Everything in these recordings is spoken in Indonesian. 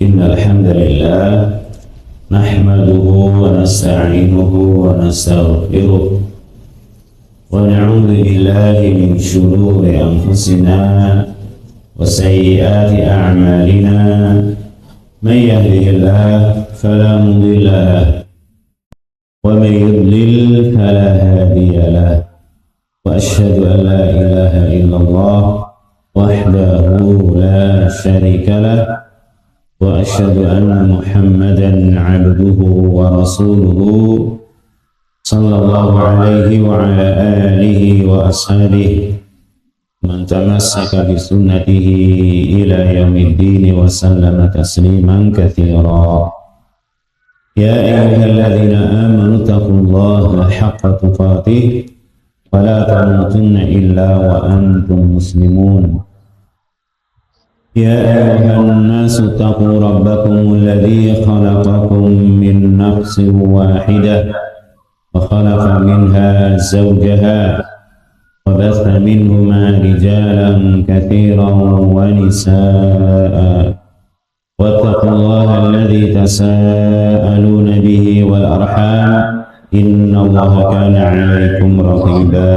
Innal hamdalillah nahmaduhu wa nasta'inuhu wa nastaghfiruh wa na'udzu billahi min shururi anfusina wa sayyiati a'malina may yahdihillahu fala mudilla lahu wa may yudlil fala hadiya lahu wa asyhadu an la ilaha illallah wahdahu la syarika lahu wa asyhadu anna Muhammadan abduhu wa rasuluhu sallallahu alaihi wa ala alihi wa ashabihi man tamassaka bi sunnatihi ila yaumiddin wa sallama tasliman katsira. Ya ayyuhalladzina amanu taqullaha haqqa tuqatih wa la tamutunna illa wa antum muslimun. Ya ayyuhan nasu taqu rabbakum alladzi khalaqakum min nafsin wahidah wa khalaqa minha zawjaha wa batha minhuma rijalan katsiran wa nisaa'a wattaqullaha alladzi tasaaluna bihi wal arham innallaha kana 'alaykum raqiba.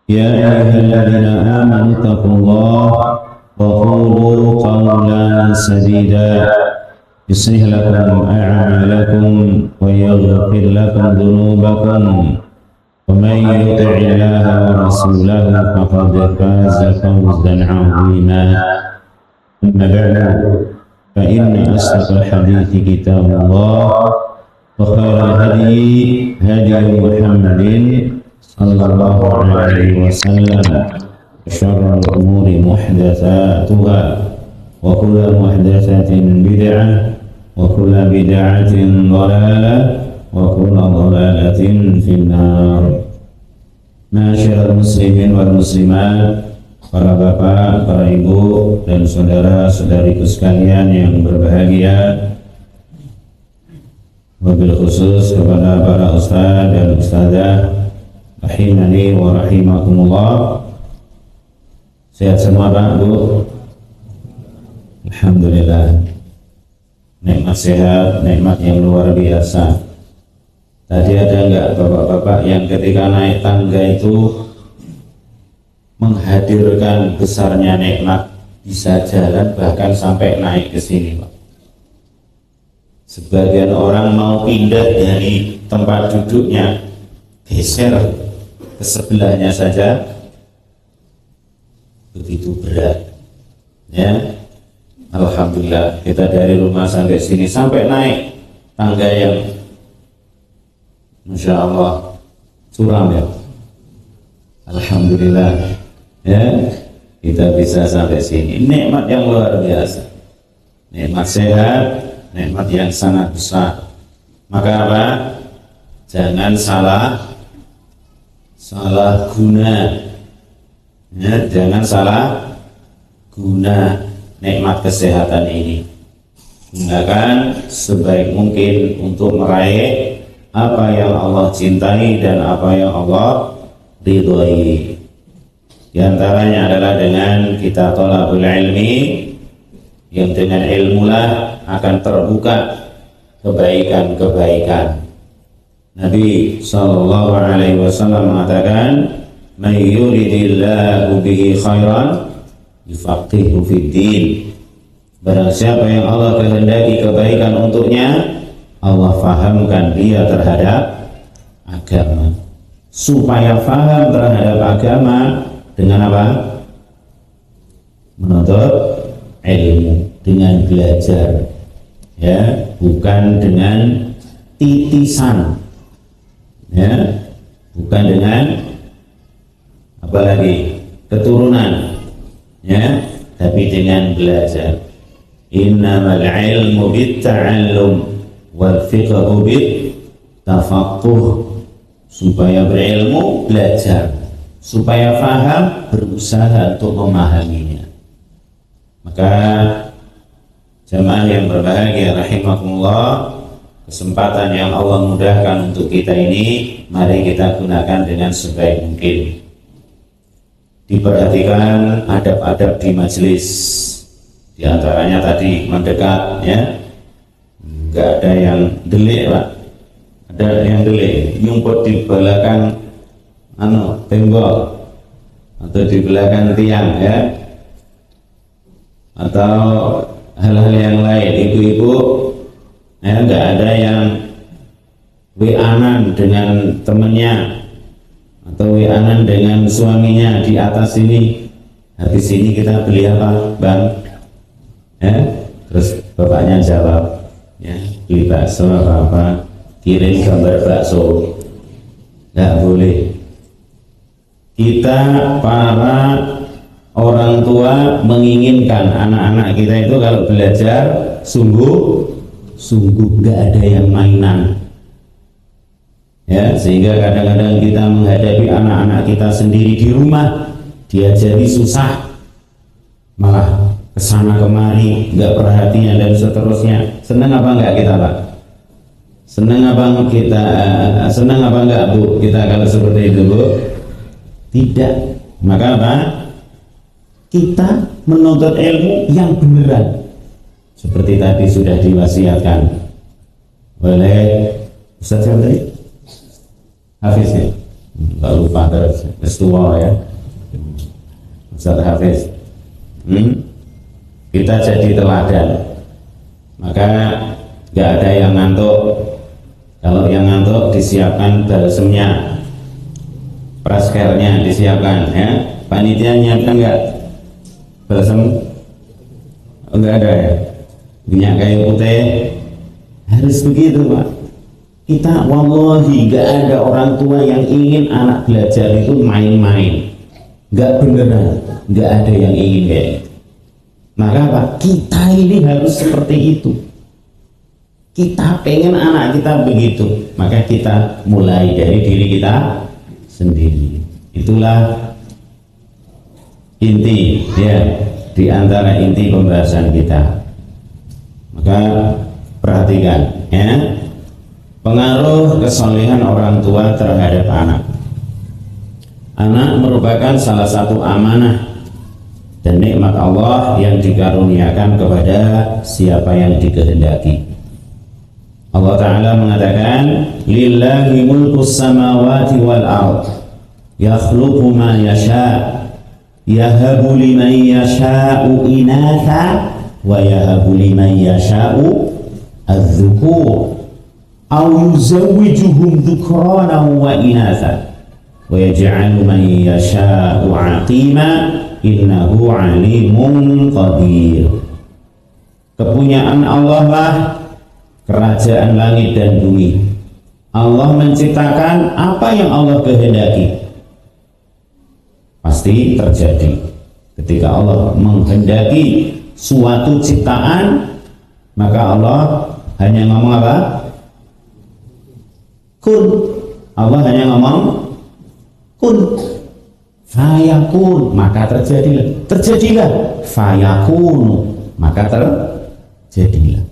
Ya ayyuhalladzina amanu taqullaha وقولوا قولا سديدا يصلح لكم أعمالكم ويغفر لكم ذنوبكم ومن يطع الله ورسوله فقد فاز فوزا عظيما. أما بعد فإن أصدق الحديث كتاب الله وخير الهدي هدي محمد صلى الله عليه وسلم syarrul umuri muhdatsatuha wa kullu muhdatsatin bid'ah wa kullu bid'atin dhalalah wa kullu dhalalatin finnar. Ma'asyiral muslimin wal muslimat, para bapak, para ibu dan saudara-saudariku sekalian yang berbahagia, wabil khusus kepada para ustaz dan ustazah rahimani wa rahimakumullah. Sehat semua Pak, Bu? Alhamdulillah. Nikmat sehat, nikmat yang luar biasa. Tadi ada enggak bapak-bapak yang ketika naik tangga itu menghadirkan besarnya nikmat, bisa jalan bahkan sampai naik ke sini Pak. Sebagian orang mau pindah dari tempat duduknya, geser ke sebelahnya saja, begitu berat ya. Alhamdulillah kita dari rumah sampai sini, sampai naik tangga yang Masya Allah curam ya. Alhamdulillah ya, kita bisa sampai sini. Nikmat yang luar biasa, nikmat sehat, nikmat yang sangat besar. Maka apa? Jangan salah guna ya, jangan salah guna nikmat kesehatan ini. Gunakan sebaik mungkin untuk meraih apa yang Allah cintai dan apa yang Allah ridhoi. Di antaranya adalah dengan kita thalabul ilmi, yang dengan ilmulah akan terbuka kebaikan-kebaikan. Nabi SAW mengatakan, "Man yuridillahu bihi khairan yufaqihu fid din." Barang siapa yang Allah kehendaki kebaikan untuknya, Allah fahamkan dia terhadap agama. Supaya faham terhadap agama dengan apa? Menuntut ilmu, dengan belajar ya, bukan dengan titisan ya, bukan dengan apalagi keturunan ya, tapi dengan belajar. Innamal ilmu bitta'allum wal fiqhu bit tafaqquh. Supaya berilmu belajar, supaya faham berusaha untuk memahaminya. Maka jemaah yang berbahagia rahimakumullah, kesempatan yang Allah mudahkan untuk kita ini, mari kita gunakan dengan sebaik mungkin. Diperhatikan adab-adab di majelis, Di antaranya tadi mendekat, ya, nggak ada yang delik Pak, ada yang delik nyumput di belakang tembok atau di belakang tiang, ya, atau hal-hal yang lain. Ibu-ibu, ya, nggak ada yang WA-an dengan temennya atau WA-an dengan suaminya di atas sini. Habis ini kita beli apa, Bang? Ya, terus bapaknya jawab, ya, beli bakso apa, kirim gambar bakso. Nggak boleh. Kita para orang tua menginginkan anak-anak kita itu kalau belajar sungguh nggak ada yang mainan, ya, sehingga kadang-kadang kita menghadapi anak-anak kita sendiri di rumah diajari susah, malah kesana kemari, nggak perhatian dan seterusnya. Senang apa enggak kita, Pak? Senang apa kita? Senang apa enggak, Bu, kita kalau seperti itu, Bu? Tidak. Maka apa? Kita menuntut ilmu yang beneran, seperti tadi sudah diwasiatkan oleh Ustaz siapa tadi? Hafiz, ya? Nggak lupa terus, tua ya, Ustaz Hafiz. Kita jadi teladan, maka nggak ada yang ngantuk. Kalau yang ngantuk disiapkan balsemnya, praskernya disiapkan, ya. Panitia nyiapkan nggak balsem? Nggak ada, ya. Minyak kayu putih harus begitu, Pak. Kita wallahi nggak ada orang tua yang ingin anak belajar itu main-main, nggak beneran, nggak ada yang ingin kayak gitu. Maka Pak, kita ini harus seperti itu. Kita pengen anak kita begitu, maka kita mulai dari diri kita sendiri. Itulah inti, ya, di antara inti pembahasan kita. Maka perhatikan, ya, pengaruh kesolehan orang tua terhadap anak. Anak merupakan salah satu amanah dan nikmat Allah yang dikaruniakan kepada siapa yang dikehendaki. Allah Ta'ala mengatakan, lillahi mulkus samawati wal ard yakhluqu ma yasha yahabu liman yasha'u inatha wa yahabu liman yasha'u adh-dhukur aw yuzawwijuhum dhukranan wa inatha wa yaj'alu man yasha'u 'aqima innahu alimun qadir. Kepunyaan Allah lah kerajaan langit dan bumi. Allah menciptakan apa yang Allah kehendaki, pasti terjadi. Ketika Allah menghendaki suatu ciptaan, maka Allah hanya ngomong apa? Kun. Allah hanya ngomong kun, fayakun, maka terjadilah fayakun, maka terjadilah.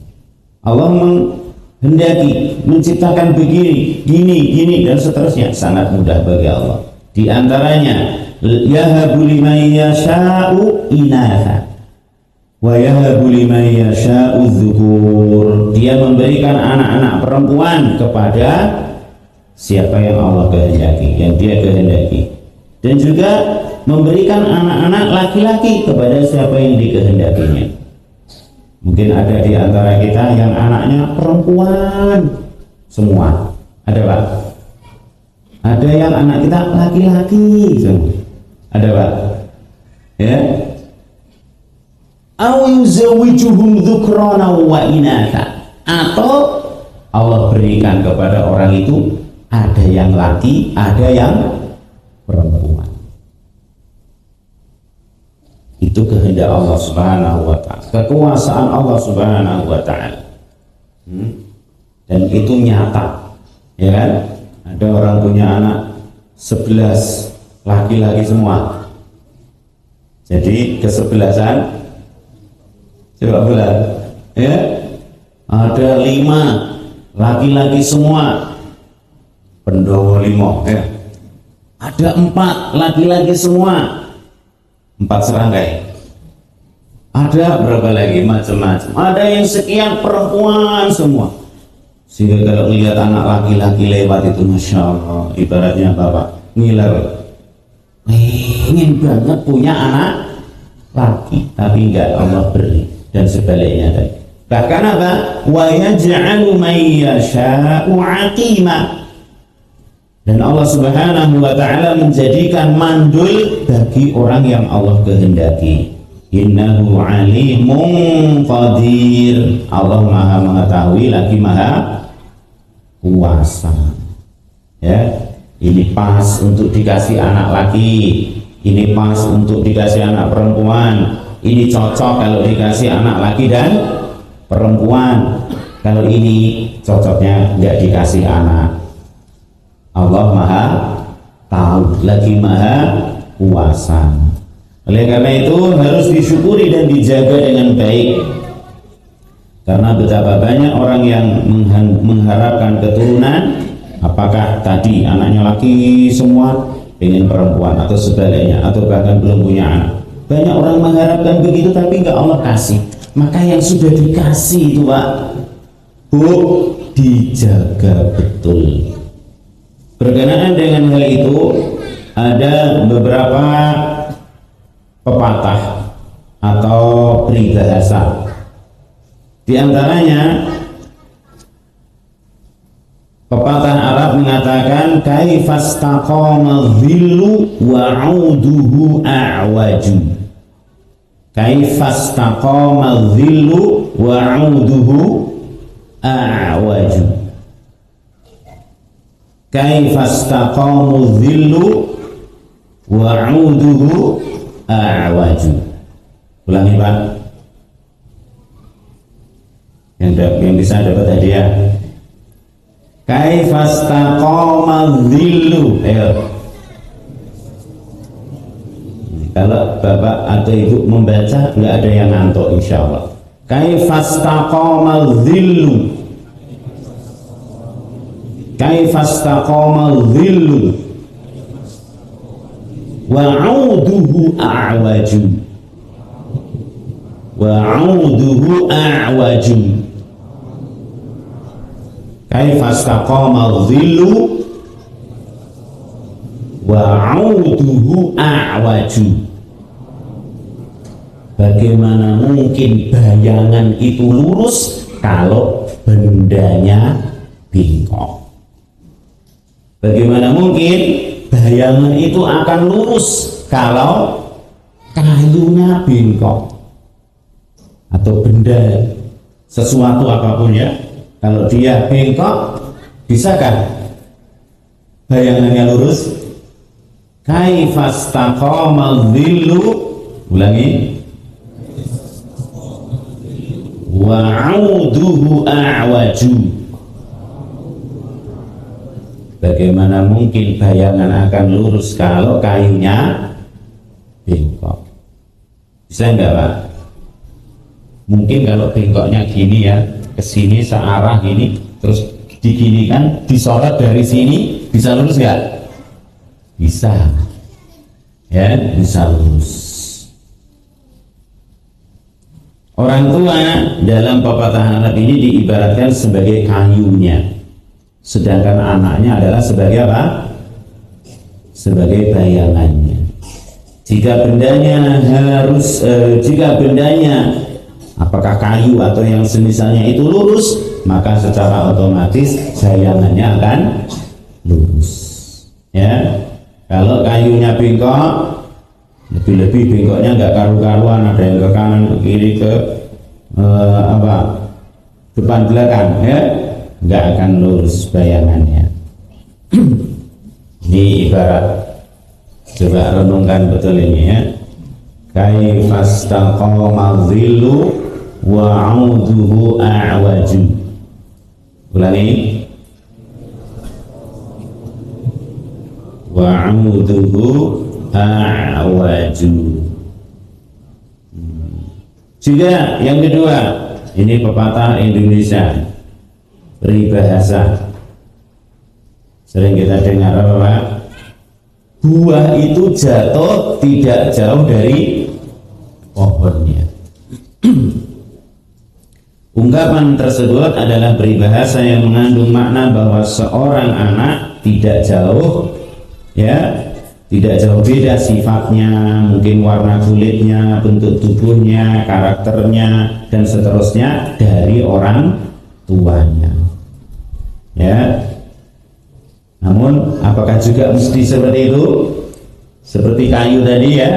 Allah menghendaki menciptakan begini, gini dan seterusnya, sangat mudah bagi Allah. Di antaranya, yahabu liman yasha'u inatha wa yahabu liman yasha'u dzukur. Dia memberikan anak-anak perempuan kepada siapa yang Allah kehendaki, yang Dia kehendaki, dan juga memberikan anak-anak laki-laki kepada siapa yang dikehendakinya. Mungkin ada di antara kita yang anaknya perempuan semua, ada Pak? Ada yang anak kita laki-laki semua, ada Pak? Ya. Aw yuzawwijuhum dzukrana wa inatha, atau Allah berikan kepada orang itu ada yang laki, ada yang perempuan. Itu kehendak Allah Subhanahu wa ta'ala, kekuasaan Allah Subhanahu wa ta'ala. Dan itu nyata, ya kan? Ada orang punya anak 11 laki-laki semua. Jadi kesebelasan coba bulan, ya, ada 5 laki-laki semua, Pendowo 5, ya. Ada 4 laki-laki semua, 4 serangkai. Ada berapa lagi macam-macam. Ada yang sekian perempuan semua. Sehingga kalau lihat anak laki-laki lewat itu, masya Allah, ibaratnya bapak ngiler. Ingin banget punya anak laki, tapi enggak Allah beri, dan sebaliknya tadi. Bahkan apa? Wa yaj'alu may yasha'u 'aqima. Dan Allah Subhanahu wa taala menjadikan mandul bagi orang yang Allah kehendaki. Innahu alimun qadir. Allah Maha mengetahui lagi Maha kuasa. Ya, ini pas untuk dikasih anak laki, ini pas untuk dikasih anak perempuan, ini cocok kalau dikasih anak laki dan perempuan. Kalau ini cocoknya nggak dikasih anak. Allah Maha tahu lagi Maha kuasa. Oleh karena itu harus disyukuri dan dijaga dengan baik. Karena betapa banyak orang yang mengharapkan keturunan, apakah tadi anaknya laki semua pengen perempuan atau sebaliknya, atau bahkan belum punya anak. Banyak orang mengharapkan begitu tapi nggak Allah kasih. Maka yang sudah dikasih itu Pak, Bu, dijaga betul. Berkenaan dengan hal itu ada beberapa pepatah atau peribahasa. Di antaranya pepatah Arab mengatakan kaifastaqama dhillu wa 'uduhu a'waju. Kaifastaqama dhillu wa 'uduhu a'waju. Kaifastaqamu dhillu wa 'uduhu a'waju. Ulangi Pak, yang bisa dapat hadiah. Kaifastaqama dhillu. Ayo, kalau bapak atau ibu membaca nggak ada yang ngantuk insya Allah. Kaifastaqama dhillu. Kaifastaqama dhillu wa 'uduhu a'waju. Wa 'uduhu a'waju. Kaifastaqama dhillu wa 'uduhu a'waju. Bagaimana mungkin bayangan itu lurus kalau bendanya bengkok? Bagaimana mungkin bayangan itu akan lurus kalau kayunya bengkok? Atau benda, sesuatu apapun ya, kalau dia bengkok, bisakah bayangannya lurus? Kaifastaqama dhillu, ulangi, wa 'uduhu a'waju. Bagaimana mungkin bayangan akan lurus kalau kayunya bengkok? Bisa enggak Pak? Mungkin kalau bengkoknya gini ya, ke sini searah gini, terus diginikan, disorot dari sini, bisa lurus enggak? Bisa. Ya, bisa lurus. Orang tua dalam pepatah Arab ini diibaratkan sebagai kayunya, sedangkan anaknya adalah sebagai apa? Sebagai bayangannya. Jika bendanya apakah kayu atau yang semisalnya itu lurus, maka secara otomatis bayangannya akan lurus. Ya, kalau kayunya bengkok, lebih-lebih bengkoknya nggak karu-karuan, ada yang ke kanan, ke kiri, ke depan belakang, ya, nggak akan lurus bayangannya. Ini ibarat, coba renungkan betul ini ya. Kaifastaqama dhillu wa 'uduhu a'waju. Ulangi, wa 'uduhu a'waju. Juga yang kedua, ini pepatah Indonesia, peribahasa sering kita dengar apa Pak? Buah itu jatuh tidak jauh dari pohonnya. Ungkapan tersebut adalah peribahasa yang mengandung makna bahwa seorang anak tidak jauh beda sifatnya, mungkin warna kulitnya, bentuk tubuhnya, karakternya, dan seterusnya dari orang tuanya. Ya. Namun apakah juga mesti seperti itu? Seperti kayu tadi ya.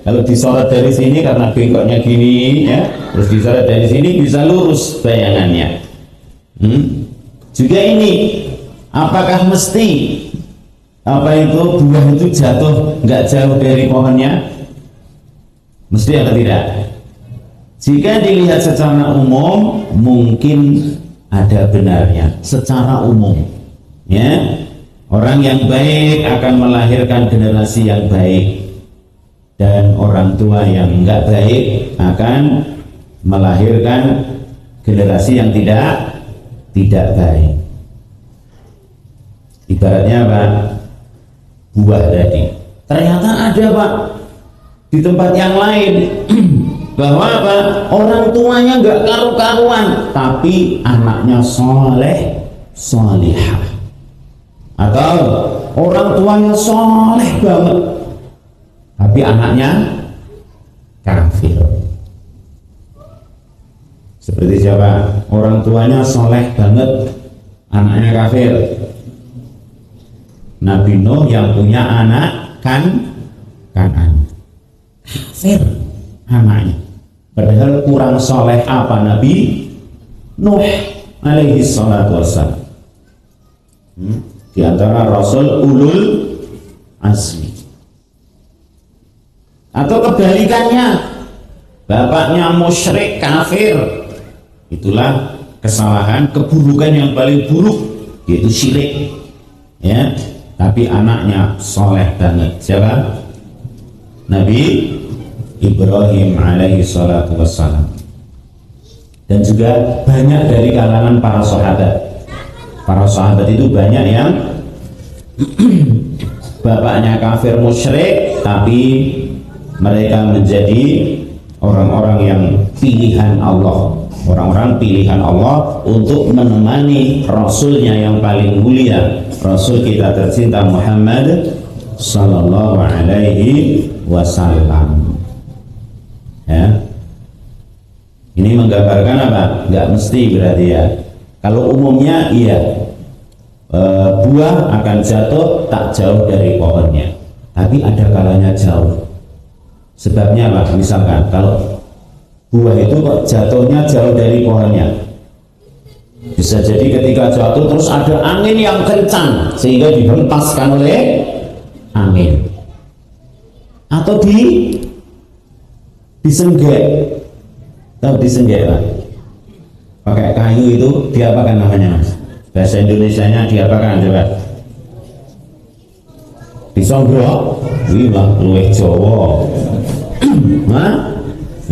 Kalau disorot dari sini karena bengkoknya gini ya, terus disorot dari sini bisa lurus bayangannya. Juga ini, apakah mesti buah itu jatuh nggak jauh dari pohonnya? Mesti atau tidak? Jika dilihat secara umum, mungkin ada benarnya. Secara umum, ya, orang yang baik akan melahirkan generasi yang baik. Dan orang tua yang enggak baik akan melahirkan generasi yang tidak baik. Ibaratnya apa? Buah tadi. Ternyata ada Pak di tempat yang lain bahwa apa? Orang tuanya enggak karu-karuan, tapi anaknya soleh, solihah. Atau orang tuanya soleh banget, tapi anaknya kafir. Seperti siapa? Orang tuanya soleh banget, anaknya kafir. Nabi Nuh yang punya anak Kan'an, kafir anaknya. Padahal kurang soleh apa Nabi Nuh alaihi salatu wassalam, di antara Rasul ulul azmi. Atau kebalikannya, bapaknya musyrik kafir, itulah kesalahan, keburukan yang paling buruk, yaitu syirik, ya. Tapi anaknya soleh banget. Siapa? Nabi Ibrahim alaihi salatu wassalam. Dan juga banyak dari kalangan para sahabat. Para sahabat itu banyak yang bapaknya kafir musyrik, tapi mereka menjadi orang-orang yang pilihan Allah, orang-orang pilihan Allah untuk menemani Rasulnya yang paling mulia, Rasul kita tercinta Muhammad sallallahu alaihi wasallam. Ya, ini menggambarkan apa? Nggak mesti berarti ya. Kalau umumnya iya, buah akan jatuh tak jauh dari pohonnya, tapi ada kalanya jauh. Sebabnya apa? Misalkan kalau buah itu kok jatuhnya jauh dari pohonnya, bisa jadi ketika jatuh terus ada angin yang kencang sehingga dihempaskan oleh angin, atau disenggek. Tahu disenggek Pak? Pakai kayu itu diapakan namanya Mas? Bahasa Indonesianya diapakan coba? Disonggok. Wih mah luwih Jawa. Hah?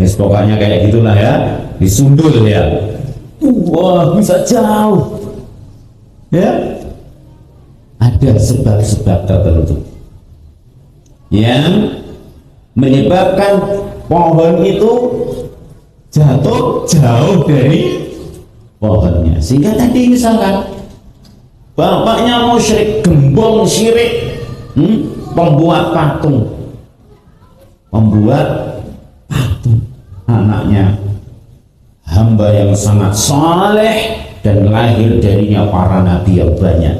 Yes, pokoknya kayak gitulah ya, disundul ya. Wah, bisa jauh. Ya. Ada sebab-sebab tertentu yang menyebabkan pohon itu jatuh jauh dari pohonnya. Sehingga tadi misalkan bapaknya musyrik, gembong syirik, pembuat patung, anaknya hamba yang sangat saleh dan lahir darinya para nabi yang banyak,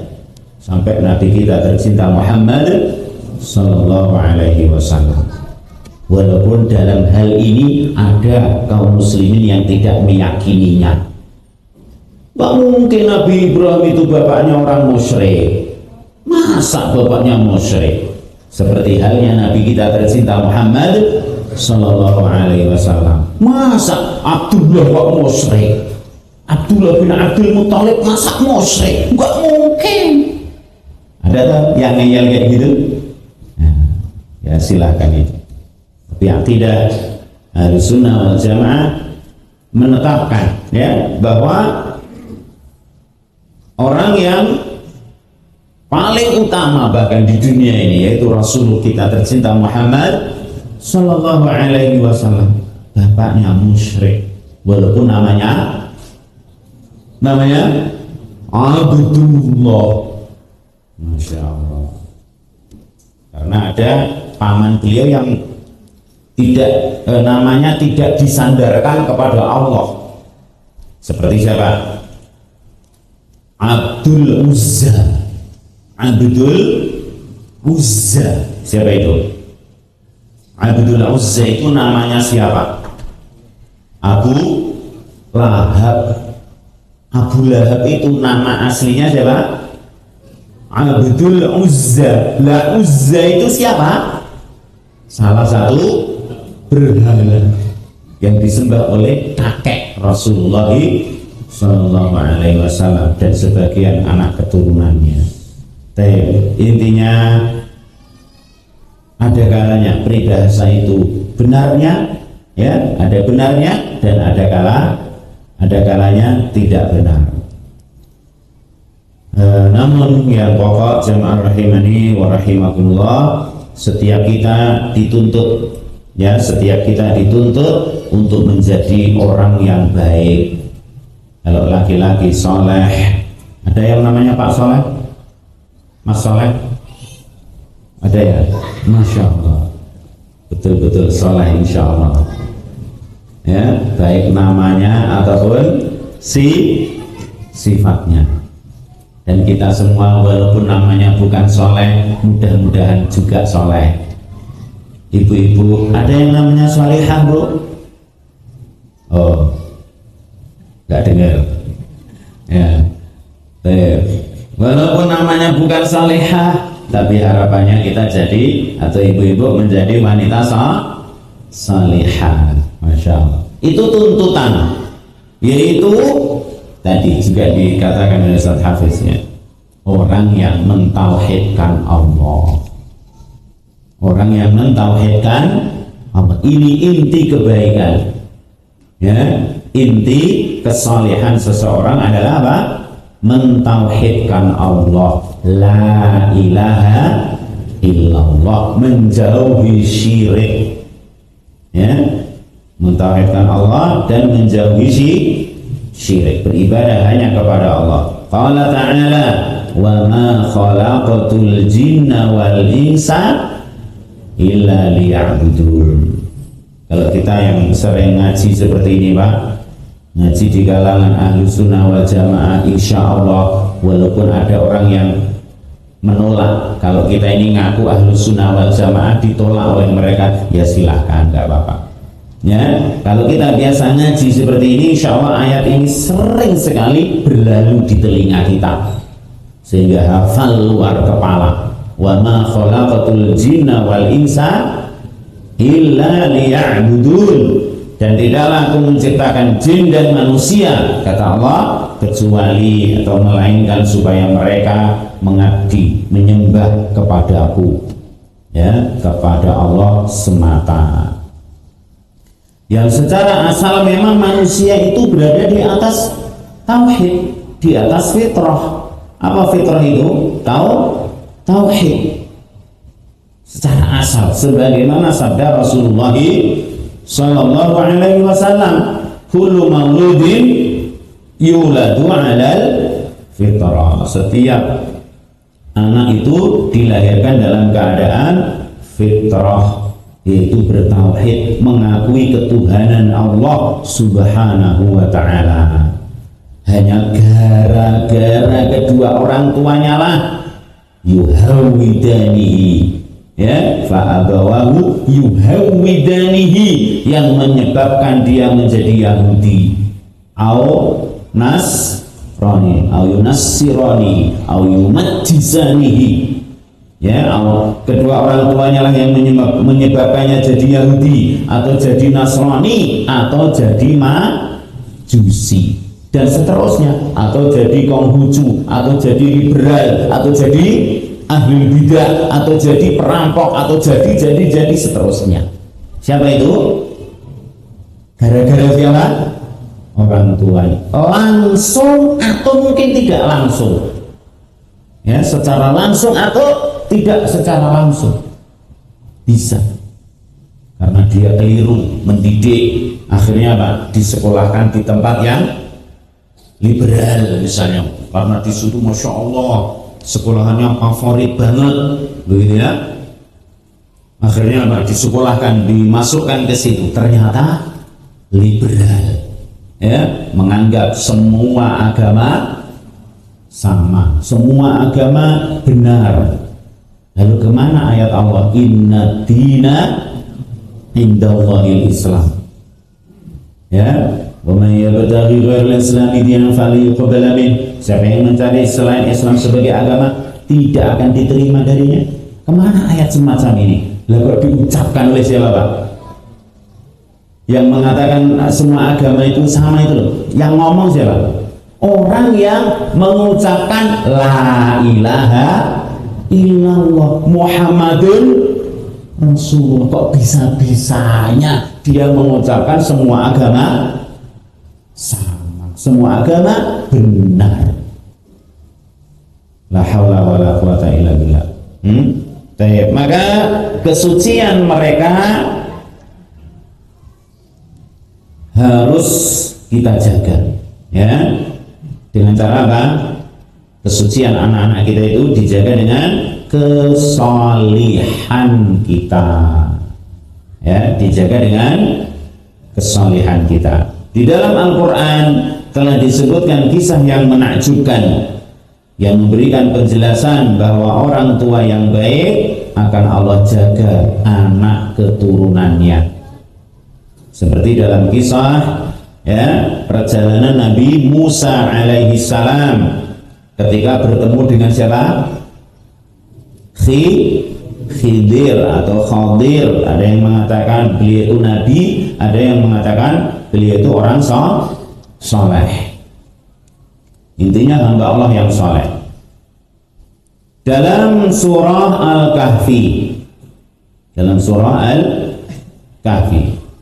sampai nabi kita tercinta Muhammad sallallahu alaihi wasallam. Walaupun dalam hal ini ada kaum muslimin yang tidak meyakininya. Gak mungkin Nabi Ibrahim itu bapaknya orang musyrik. Masa bapaknya musyrik? Seperti halnya Nabi kita tercinta Muhammad sallallahu alaihi wasallam. Masa Abdullah kok musyrik? Abdullah bin Abdul Muthalib masa musyrik? Gak mungkin. Ada tak yang ngeyel kayak gitu? Nah, ya silahkan itu. Tapi akidah Ahlussunnah wal Jamaah menetapkan ya bahwa orang yang paling utama bahkan di dunia ini yaitu Rasul kita tercinta Muhammad sallallahu alaihi wasallam, bapaknya musyrik, walaupun namanya Abdullah. Masya Allah. Karena ada paman beliau yang tidak namanya tidak disandarkan kepada Allah. Seperti siapa? Abdul Uzza. Abdul Uzza. Siapa itu? Abdul Uzza itu namanya siapa? Abu Lahab. Abu Lahab itu nama aslinya siapa? Abdul Uzza. Lah Uzza itu siapa? Salah satu berhala yang disembah oleh kakek Rasulullah Sallallahu Alaihi Wasallam dan sebagian anak keturunannya. Intinya ada kalanya peribahasa itu benarnya, ya, ada benarnya dan ada kalanya tidak benar. Namun yang pokok jamaah rahimani wa rahimakumullah, setiap kita dituntut untuk menjadi orang yang baik. Kalau laki-laki soleh, ada yang namanya Pak Soleh, Mas Soleh, ada ya? Masya Allah, betul-betul soleh insya Allah. Ya, baik namanya ataupun sifatnya. Dan kita semua walaupun namanya bukan soleh, mudah-mudahan juga soleh. Ibu-ibu, ada yang namanya solehah, Bu? Oh, nggak dengar. Ya, walaupun namanya bukan solehah, tapi harapannya kita jadi atau ibu-ibu menjadi wanita solehah. Masya Allah. Itu tuntutan, yaitu tadi juga dikatakan oleh Ustaz Hafiznya, orang yang mentauhidkan Allah. Orang yang mentauhidkan Allah, ini inti kebaikan, ya, inti kesalehan seseorang adalah apa? Mentauhidkan Allah, la ilaha illallah, menjauhi syirik, ya, mentauhidkan Allah dan menjauhi syirik, beribadah hanya kepada Allah. Qala ta'ala, wa ma khalaqatul jinna wal insa illa liya'budun. Kalau kita yang sering ngaji seperti ini, Pak, ngaji di kalangan ahlu sunnah wal jamaah, insya Allah, walaupun ada orang yang menolak kalau kita ini ngaku ahlu sunnah wal jamaah, ditolak oleh mereka, ya silahkan, nggak apa-apa. Ya, kalau kita biasa ngaji seperti ini, insya Allah ayat ini sering sekali berlalu di telinga kita sehingga hafal luar kepala. Wa ma khalaqatul jinna wal insa illa liya'budun, dan tidaklah aku menciptakan jin dan manusia, kata Allah, kecuali atau melainkan supaya mereka mengabdi, menyembah kepadaku, ya, kepada Allah semata. Yang secara asal memang manusia itu berada di atas tauhid, di atas fitrah. Apa fitrah itu? Tauhid secara asal, sebagaimana sabda Rasulullah Sallallahu Alaihi Wasallam, kullu mauludin yuladu alal fitrah. Setiap anak itu dilahirkan dalam keadaan fitrah, yaitu bertauhid, mengakui ketuhanan Allah Subhanahu wa Ta'ala. Hanya gara-gara kedua orang tuanya lah yuhawidanihi, ya, fa'abawahu yuhawidanihi, yang menyebabkan dia menjadi Yahudi, au Nasrani, au yunassirani, au yumajjisanihi, ya, kedua orang tuanya lah yang menyebabkannya jadi Yahudi atau jadi Nasrani atau jadi Majusi dan seterusnya, atau jadi Konghucu atau jadi liberal atau jadi ahli bidah atau jadi perampok atau jadi seterusnya. Siapa itu? Gara-gara siapa? Orang tuanya, langsung atau mungkin tidak langsung, ya, secara langsung atau tidak secara langsung, bisa karena dia keliru mendidik, Akhirnya apa? Disekolahkan di tempat yang liberal misalnya, karena di situ masya Allah sekolahannya favorit banget, begitu ya. Akhirnya apa? Disekolahkan, dimasukkan ke situ, ternyata liberal, ya, menganggap semua agama sama, semua agama benar. Lalu kemana ayat Allah? Inna dina indallahil Islam. Ya, wa may yabtaghi ghairal islami dinan falyuqbal min. Siapa yang mencari selain Islam sebagai agama tidak akan diterima darinya. Kemana ayat semacam ini? Lalu diucapkan oleh siapa, Pak? Yang mengatakan semua agama itu sama itu loh. Yang ngomong siapa? Orang yang mengucapkan la ilaha illallah Muhammadun Rasulullah. Kok bisa-bisanya dia mengucapkan semua agama sama, semua agama benar. La haula wala quwata illa billah. Maka kesucian mereka harus kita jaga, ya. Dengan cara apa? Kesucian anak-anak kita itu dijaga dengan kesalihan kita, ya, dijaga dengan kesalihan kita. Di dalam Al-Quran telah disebutkan kisah yang menakjubkan yang memberikan penjelasan bahwa orang tua yang baik akan Allah jaga anak keturunannya. Seperti dalam kisah, ya, perjalanan Nabi Musa alaihi salam ketika bertemu dengan siapa? Khidir atau Khadir. Ada yang mengatakan beliau itu nabi, ada yang mengatakan beliau itu orang soleh. Intinya hamba Allah yang soleh. Dalam surah Al-Kahfi,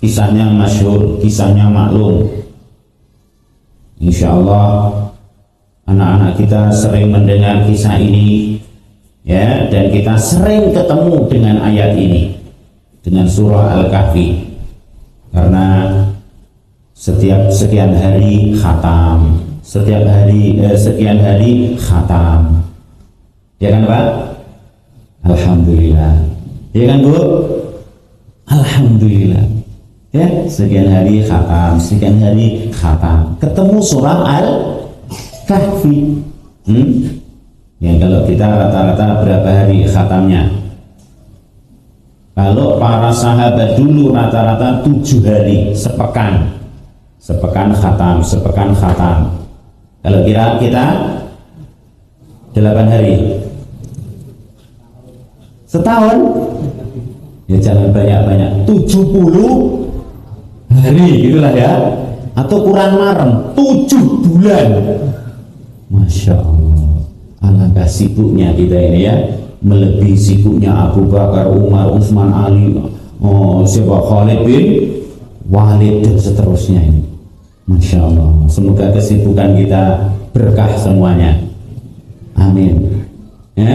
kisahnya masyhur, kisahnya maklum. Insya Allah anak-anak kita sering mendengar kisah ini, ya, dan kita sering ketemu dengan ayat ini, dengan surah Al-Kahfi, karena setiap sekian hari khatam, sekian hari khatam, ya kan Pak? Alhamdulillah, ya kan Bu? Alhamdulillah, ya, sekian hari khatam, sekian hari khatam, ketemu surah Al-Kahfi. Ya, kalau kita rata-rata berapa hari khatamnya? Kalau para sahabat dulu rata-rata 7 hari, sepekan khatam. Kalau kita 8 hari, setahun, ya jangan banyak-banyak, 70 hari gitulah ya, atau kurang marem 7 bulan. Masya Allah, alangkah sibuknya kita ini, ya, melebihi sibuknya Abu Bakar, Umar, Utsman, Ali, Khalid bin Walid dan seterusnya ini. Masya Allah, semoga kesibukan kita berkah semuanya, amin, ya.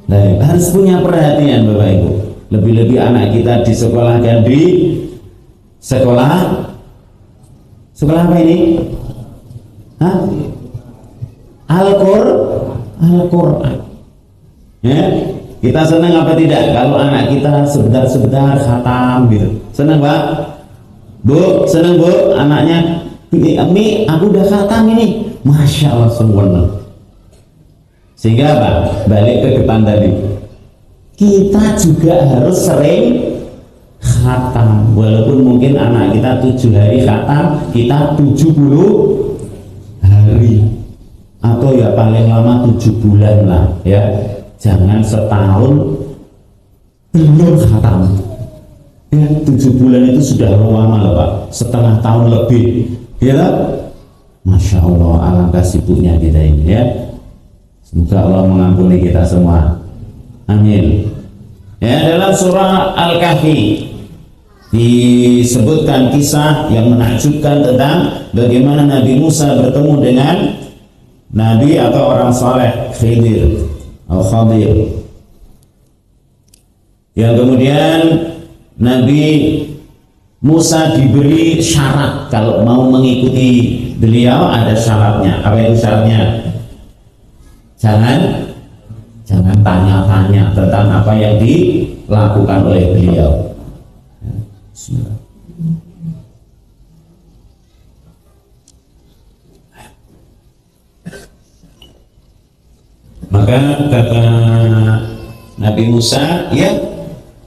Nah, harus punya perhatian Bapak Ibu. Lebih-lebih anak kita disekolahkan di sekolah apa ini? Al-Quran. Ya, kita senang apa tidak kalau anak kita sebentar khatam gitu? Senang Pak? Bu, senang Bu? Anaknya, Mi, aku udah khatam ini. Masya Allah, sempurna. Sehingga apa? Balik ke depan tadi, kita juga harus sering khatam. Walaupun mungkin anak kita 7 hari khatam, kita 70 hari, atau ya paling lama 7 bulan lah, ya. Jangan setahun belum khatam, ya. 7 bulan itu sudah lama loh Pak, setengah tahun lebih, ya. Masya Allah, alangkah sibuknya kita ini, ya. Semoga Allah mengampuni kita semua, amin. Ya, dalam surah Al-Kahfi disebutkan kisah yang menakjubkan tentang bagaimana Nabi Musa bertemu dengan Nabi atau orang saleh Khidir atau Khadir, yang kemudian Nabi Musa diberi syarat kalau mau mengikuti beliau, ada syaratnya. Apa itu syaratnya? Jangan tanya-tanya tentang apa yang dilakukan oleh beliau. Bismillah. Maka kata Nabi Musa, ya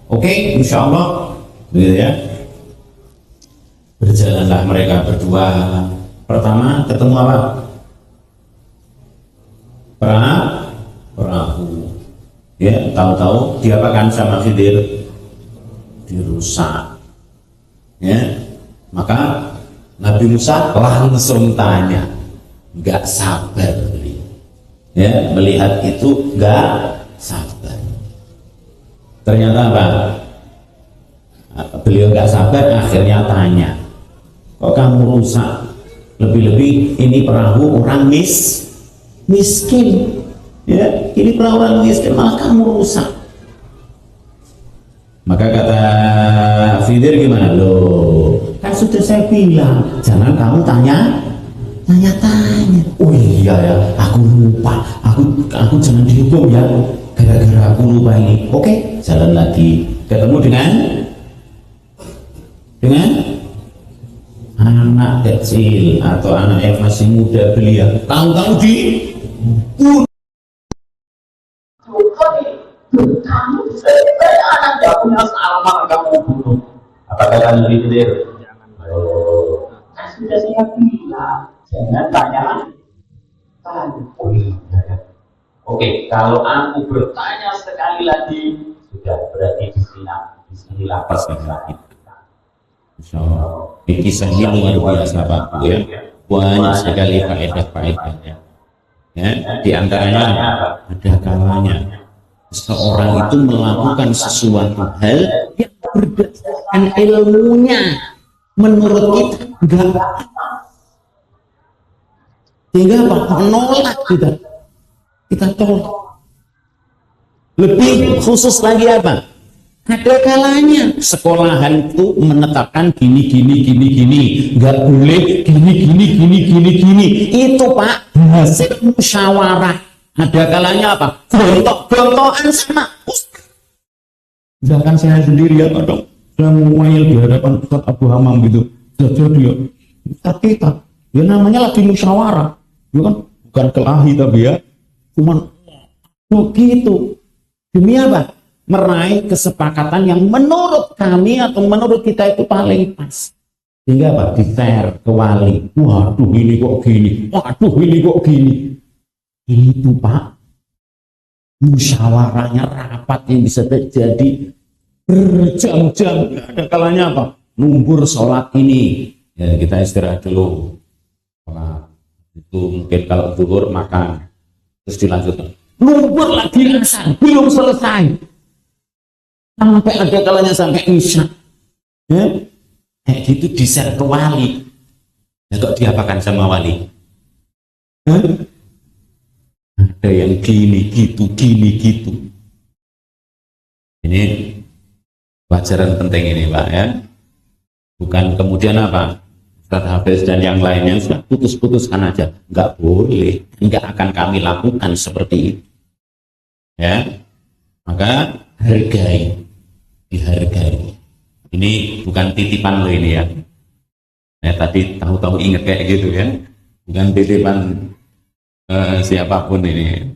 oke, insya Allah, begitu ya. Berjalanlah mereka berdua. Pertama ketemu apa? Perahu. Ya, tahu-tahu diapakan sama Khidir? Dirusak. Ya, maka Nabi Musa langsung tanya, nggak sabar beliau. Ya, melihat itu nggak sabar. Ternyata apa? Beliau nggak sabar, akhirnya tanya, kok kamu rusak? Lebih-lebih ini perahu orang miskin, ya, ini perahu orang miskin, malah kamu rusak. Maka kata Khidir, gimana? Loh, kan sudah saya bilang jangan kamu tanya-tanya. Oh iya ya, aku lupa, aku jangan dihukum ya, gara-gara aku lupa ini. Oke, jalan lagi, ketemu dengan anak kecil atau anak yang masih muda belia, tahu-tahu kamu anak gak punya salah, kamu bunuh. Apa kata Nabi Khidir? Kan sudah saya bilang jangan tanya. Oh iya ya. Oke, kalau aku bertanya sekali lagi, sudah berarti disinilah persoalan. Insyaallah. Kisahnya luar biasa Pak ya. Banyak sekali faedah-faedahnya. Ya, di antaranya ada kalanya seorang itu melakukan sesuatu hal yang berdasarkan ilmunya menurut kita enggak, sehingga apa? Menolak kita tolak. Lebih khusus lagi apa? Ada kalanya sekolahan itu menetapkan gini, nggak boleh gini. Itu Pak hasil musyawarah. Ada kalanya apa? Gontok-gontokan sama Ustaz. Sedangkan saya sendiri ya kadang saya ngomel di hadapan Ustaz Abu Hamam gitu. Jadi dia Ustaz kita, ya namanya lagi musyawarah, ya kan? Bukan kelahi tapi ya, cuman begitu. Demi apa? Meraih kesepakatan yang menurut kami atau menurut kita itu paling pas. Sehingga apa? Di-share ke wali. Waduh ini kok gini. Waduh ini kok gini. Itu Pak, musyawarahnya rapat yang bisa terjadi berjam-jam. Ada kalanya apa? Numbur sholat ini. Ya kita istirahat dulu. Sholat. Itu mungkin kalau zuhur makan. Terus dilanjutkan. Numbur lagi asar. Belum selesai. Sampai ada kalanya sampai isya, ya, kayak gitu di-share ke wali. Ya kok diapakan sama wali? Ada yang gini gitu. Ini pelajaran penting ini Pak ya. Bukan kemudian apa? Ustaz Hafiz dan yang lainnya sudah putus-putuskan aja. Nggak boleh, nggak akan kami lakukan seperti itu. Ya, maka dihargai. Ini bukan titipan lo ini ya. Tadi tahu-tahu inget kayak gitu ya. Bukan titipan siapapun ini.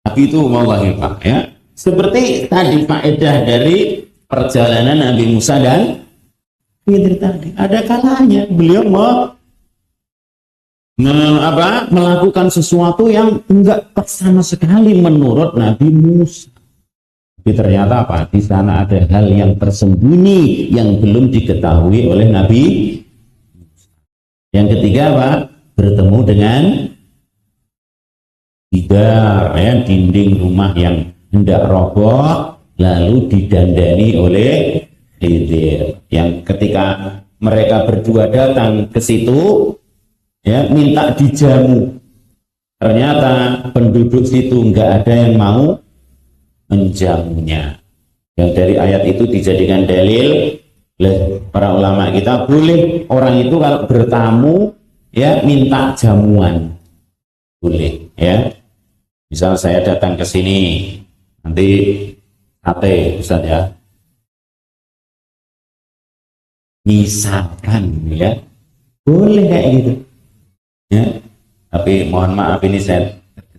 Tapi itu wallahi Pak ya. Seperti tadi faedah dari perjalanan Nabi Musa dan Khidir tadi. Ada kalanya beliau melakukan sesuatu yang enggak pas sama sekali menurut Nabi Musa. Tapi ternyata apa? Di sana ada hal yang tersembunyi yang belum diketahui oleh Nabi. Yang ketiga apa? Bertemu dengan jidar, ya, dinding rumah yang hendak roboh, lalu didandani oleh Khidir. Yang ketika mereka berdua datang ke situ, ya, minta dijamu. Ternyata penduduk situ nggak ada yang mau menjamunya. Yang dari ayat itu dijadikan dalil Para ulama kita boleh orang itu kalau bertamu ya minta jamuan, boleh ya. Misal saya datang ke sini nanti sate Ustaz ya, misalkan ya, boleh kayak gitu ya. Tapi mohon maaf ini saya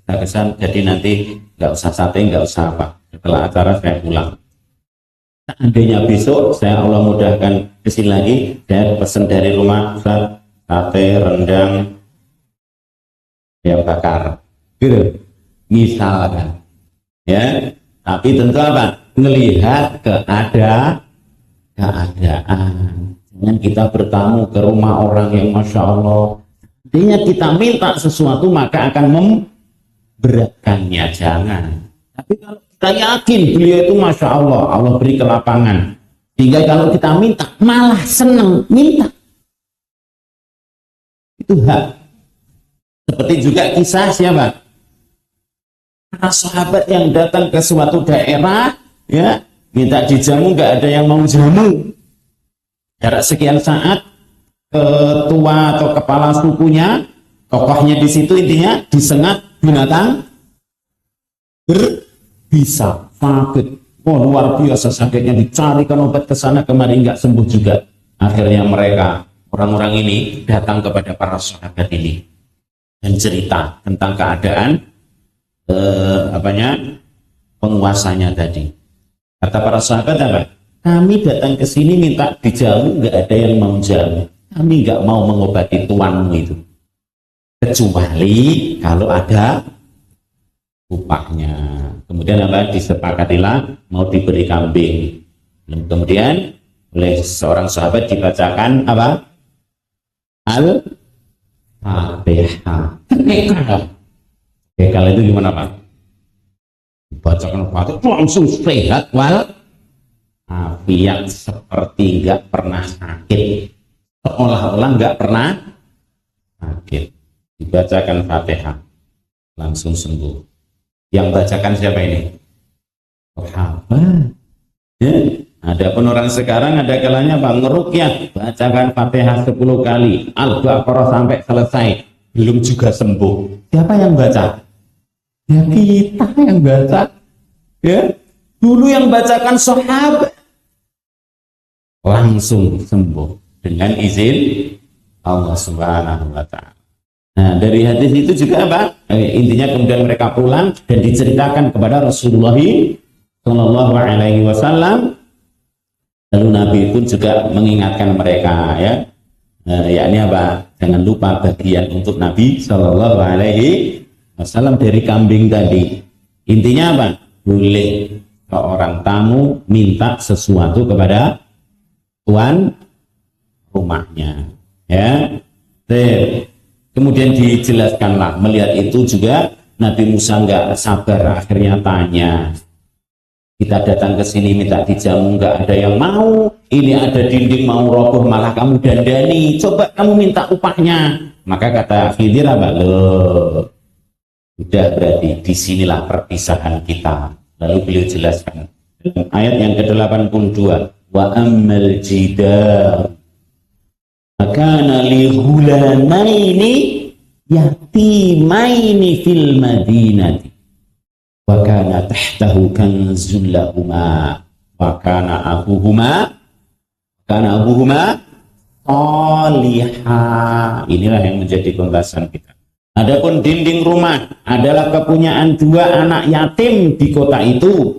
terkesan, jadi nanti nggak usah sate, nggak usah apa, setelah acara saya pulang. Seandainya besok saya Allah mudahkan kesini lagi, saya pesan dari rumah Ustaz, sate, rendang, ayam bakar gitu misalkan ya. Tapi tentu apa, melihat keadaan. Jangan kita bertamu ke rumah orang yang Masya Allah, artinya kita minta sesuatu maka akan memberatkannya, jangan. Tapi kalau kita yakin beliau itu Masya Allah, Allah beri kelapangan, sehingga kalau kita minta malah senang minta, itu hak. Seperti juga kisah siapa? Para sahabat yang datang ke suatu daerah ya, minta dijamu, nggak ada yang mau jamu. Jarak sekian saat, ketua atau kepala sukunya, tokohnya di situ intinya disengat binatang berbisa, sakit. Oh, luar biasa sakitnya, dicarikan obat ke sana kemari nggak sembuh juga. Akhirnya mereka, orang-orang ini datang kepada para sahabat ini dan cerita tentang keadaan penguasanya tadi. Kata para sahabat apa? Kami datang ke sini minta dijamu, nggak ada yang mau jamu. Kami nggak mau mengobati tuanmu itu, kecuali kalau ada upahnya. Kemudian apa? Disepakatilah mau diberi kambing. Kemudian oleh seorang sahabat dibacakan apa? Al-Fatihah. Kekal itu gimana Pak? Dibacakan Al-Fatihah langsung sehat wal afiat, seperti nggak pernah sakit, seolah-olah nggak pernah sakit. Dibacakan Fatihah langsung sembuh. Yang bacakan siapa ini? Sahabat ya. Adapun orang sekarang ada kalanya Bang ngerukyah, bacakan Fatihah 10 kali, Al-Baqarah sampai selesai, belum juga sembuh. Siapa yang baca? Ya kita yang baca ya. Dulu yang bacakan sahabat langsung sembuh dengan izin Allah Subhanahu wa Ta'ala. Nah, dari hadis itu juga apa? Intinya kemudian mereka pulang dan diceritakan kepada Rasulullah Shallallahu Alaihi Wasallam. Lalu Nabi pun juga mengingatkan mereka ya, yakni apa? Jangan lupa bagian untuk Nabi Shallallahu Alaihi Wasallam dari kambing tadi. Intinya apa? Boleh seorang tamu minta sesuatu kepada tuan rumahnya ya. Kemudian dijelaskanlah, melihat itu juga Nabi Musa nggak sabar, akhirnya tanya, kita datang ke sini minta dijamu nggak ada yang mau, ini ada dinding mau roboh malah kamu dandani, coba kamu minta upahnya. Maka kata Khidir apa? Loh, udah berarti disinilah perpisahan kita. Lalu beliau jelaskan dalam ayat yang ke-82, wa ammal jidar makana li ghulamaini yatimaini fil madinati wa kana tahtahu kanzul lahuma wa kana abuhuma salihah. Inilah yang menjadi pembahasan kita. Adapun dinding rumah adalah kepunyaan dua anak yatim di kota itu,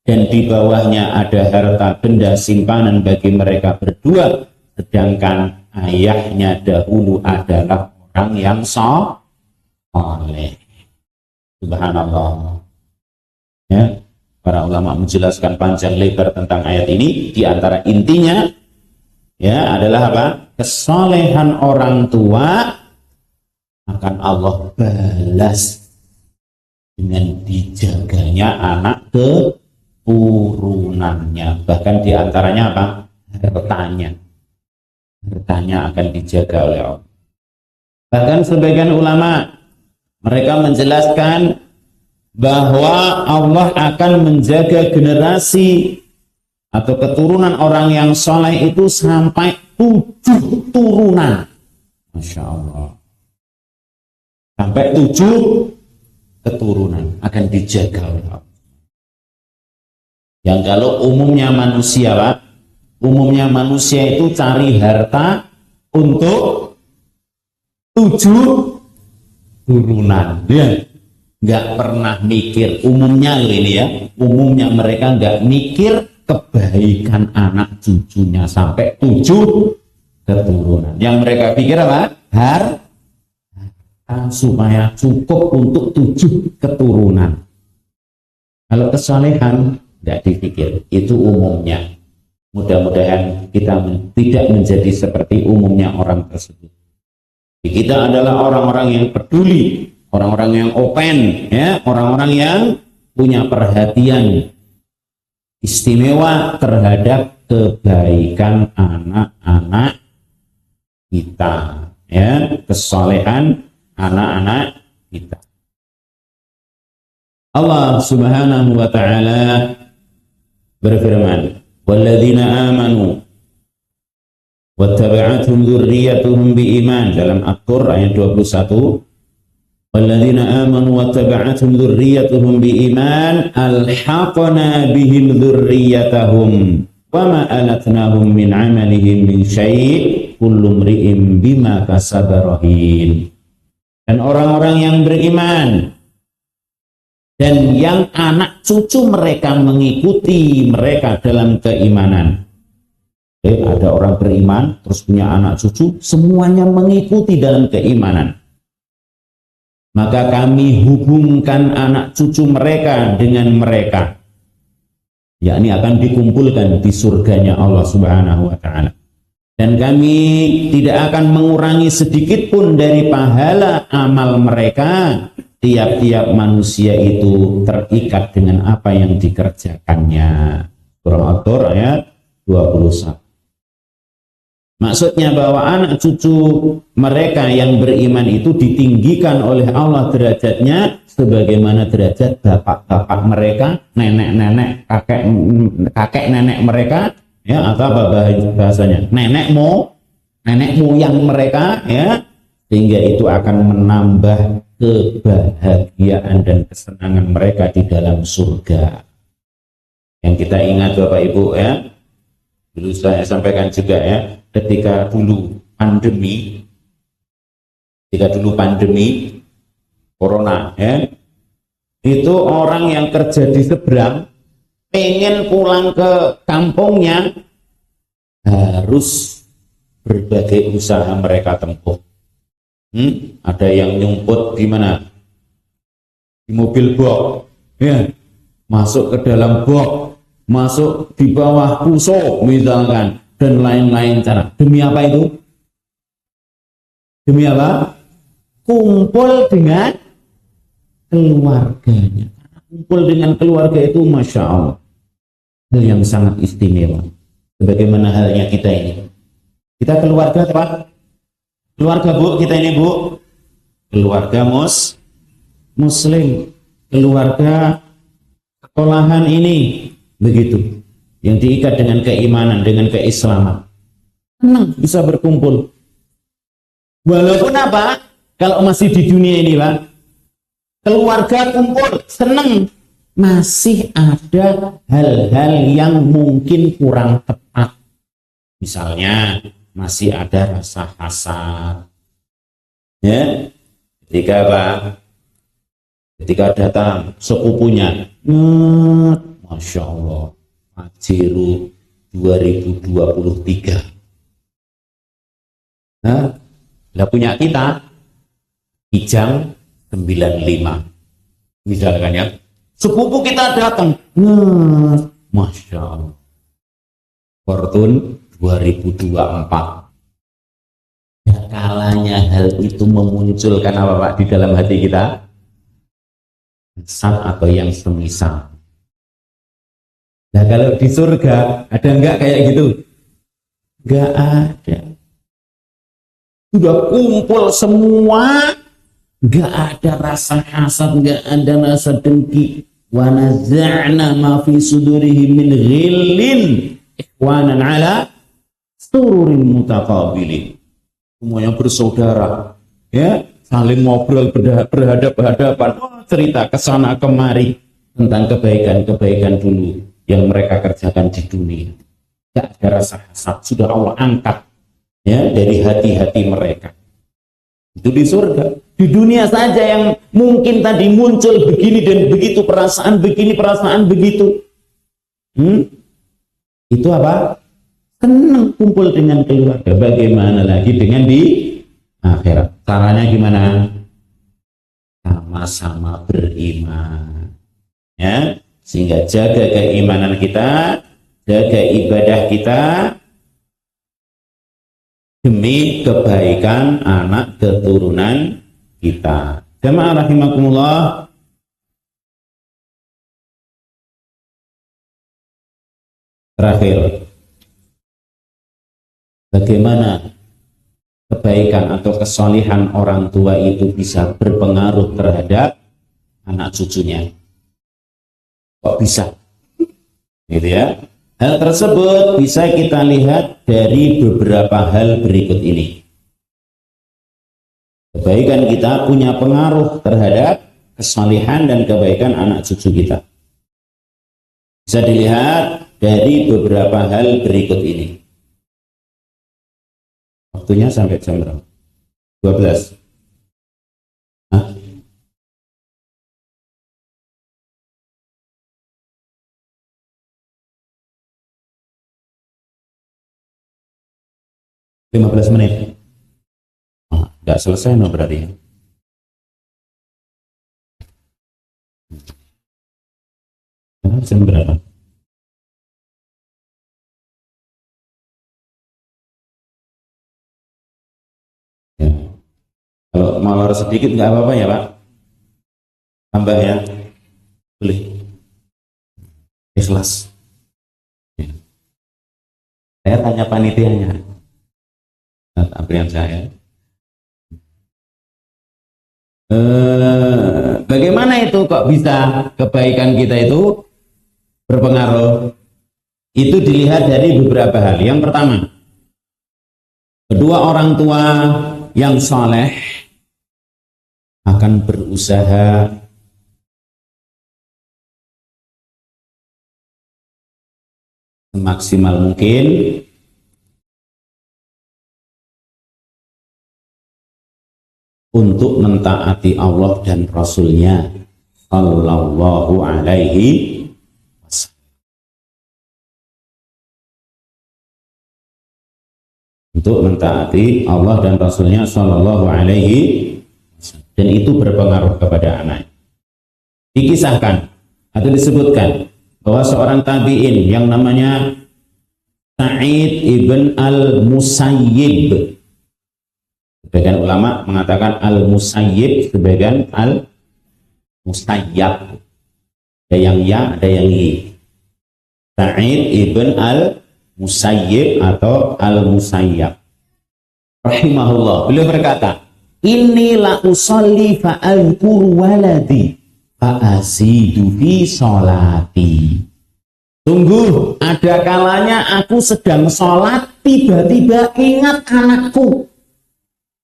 dan di bawahnya ada harta benda simpanan bagi mereka berdua, sedangkan ayahnya dahulu adalah orang yang saleh. Subhanallah. Ya, para ulama menjelaskan panjang lebar tentang ayat ini. Di antara intinya ya adalah apa? Kesalehan orang tua akan Allah balas dengan dijaganya anak keturunannya. Bahkan diantaranya apa? Hartanya akan dijaga oleh Allah. Bahkan sebagian ulama mereka menjelaskan bahwa Allah akan menjaga generasi atau keturunan orang yang soleh itu sampai 7 turunan. Masya Allah. Sampai 7 keturunan akan dijaga oleh Allah. Yang kalau umumnya manusia, Pak, umumnya manusia itu cari harta untuk 7 turunan. Ya, nggak pernah mikir. Umumnya ini ya, umumnya mereka nggak mikir kebaikan anak cucunya sampai 7 keturunan. Yang mereka pikir apa? Supaya cukup untuk 7 keturunan. Kalau kesalehan nggak dipikir, itu umumnya. Mudah-mudahan kita tidak menjadi seperti umumnya orang tersebut. Kita adalah orang-orang yang peduli, orang-orang yang open, ya, orang-orang yang punya perhatian istimewa terhadap kebaikan anak-anak kita, ya, kesalehan anak-anak kita. Allah Subhanahu wa taala berfirman, "Walladzina amanu wattaba'athum dzurriyyatuhum biiman," dalam At-Tur ayat 21. "Walladzina amanu wattaba'athum dzurriyyatuhum biiman alhaqna bihim dzurriyyatahum wama alatnahum min 'amalihim min syai' kullu imri'in bima kasaba rahin." Dan orang-orang yang beriman dan yang anak cucu mereka mengikuti mereka dalam keimanan. Ada orang beriman terus punya anak cucu, semuanya mengikuti dalam keimanan. Maka kami hubungkan anak cucu mereka dengan mereka, yakni akan dikumpulkan di surganya Allah Subhanahu wa taala. Dan kami tidak akan mengurangi sedikit pun dari pahala amal mereka. Tiap-tiap manusia itu terikat dengan apa yang dikerjakannya. Surah At-Tur ayat 21. Maksudnya bahwa anak cucu mereka yang beriman itu ditinggikan oleh Allah derajatnya sebagaimana derajat bapak-bapak mereka, nenek-nenek, kakek nenek mereka, ya, atau apa bahasanya, nenek moyang mereka, ya, sehingga itu akan menambah kebahagiaan dan kesenangan mereka di dalam surga. Yang kita ingat Bapak Ibu, ya, dulu saya sampaikan juga, ya, ketika dulu pandemi corona, ya, itu orang yang kerja di seberang pengen pulang ke kampungnya harus berbagai usaha mereka tempuh. Ada yang nyumput di mana? Di mobil box, ya, masuk ke dalam box, masuk di bawah pusok misalkan, dan lain-lain cara. Demi apa itu? Demi apa? Kumpul dengan keluarganya. Kumpul dengan keluarga itu Masya Allah, hal yang sangat istimewa. Sebagaimana halnya kita ini. Kita keluarga apa? Keluarga Bu, kita ini Bu, keluarga muslim, keluarga sekolahan ini, begitu, yang diikat dengan keimanan, dengan keislaman. Senang bisa berkumpul. Walaupun apa? Kalau masih di dunia ini, Pak, keluarga kumpul, senang. Masih ada hal-hal yang mungkin kurang tepat. Misalnya, masih ada rasa hasad, ya, ketika apa? Ketika datang sepupunya, Masya Allah, Fajiru 2023. Nah, lah punya kita Kijang 95, misalkan, ya, sepupu kita datang, Masya Allah, Fortune 2024. Ya, kalanya hal itu memunculkan apa Pak di dalam hati kita? Hasad atau yang semisal. Nah, kalau di surga ada enggak kayak gitu? Enggak ada. Sudah kumpul semua, enggak ada rasa hasad, enggak ada rasa dengki. wa nazza'na ma fi sudurihim min ghillin ikhwanan ala sururin mutaqabilin. Semuanya bersaudara, ya, saling ngobrol berhadap-hadapan, cerita kesana kemari tentang kebaikan-kebaikan dulu yang mereka kerjakan di dunia. Tidak ada rasa hasad, sudah Allah angkat, ya, dari hati-hati mereka. Itu di surga. Di dunia saja yang mungkin tadi muncul begini dan begitu, perasaan begini, perasaan begitu. Itu apa? Senang kumpul dengan keluarga. Bagaimana lagi dengan di akhirat? Caranya gimana? Sama-sama beriman. Ya, sehingga jaga keimanan kita, jaga ibadah kita demi kebaikan anak keturunan kita. Jamaah rahimakumullah. Terakhir, bagaimana kebaikan atau kesalihan orang tua itu bisa berpengaruh terhadap anak cucunya? Kok bisa? Gitu ya. Hal tersebut bisa kita lihat dari beberapa hal berikut ini. Kebaikan kita punya pengaruh terhadap kesalihan dan kebaikan anak cucu kita. Bisa dilihat dari beberapa hal berikut ini. Waktunya sampai jam berapa? 12. Hah? (15 menit). Nggak selesai no berarti. Jam berapa? Ya. Kalau molor sedikit nggak apa-apa ya Pak? Tambah ya? Boleh. Ikhlas. Ya. Saya tanya panitianya. Tampilan saya. Bagaimana itu kok bisa kebaikan kita itu berpengaruh? Itu dilihat dari beberapa hal. Yang pertama, kedua orang tua yang saleh akan berusaha semaksimal mungkin untuk mentaati Allah dan Rasul-Nya Sallallahu Alaihi Wasallam. Untuk mentaati Allah dan Rasul-Nya Sallallahu Alaihi Wasallam. Dan itu berpengaruh kepada anak. Dikisahkan atau disebutkan bahwa seorang tabi'in yang namanya Sa'id ibn al-Musayyib, sebagian ulama mengatakan al-Musayyib, sebagian al-Musayyab. Ada yang ya, ada yang i. Sa'id ibn al-Musayyib atau al-Musayyab rahimahullah, beliau berkata, inni la usalli fa'alkur waladi fa'azidu fi sholati. Sungguh ada kalanya aku sedang sholat, tiba-tiba ingat anakku,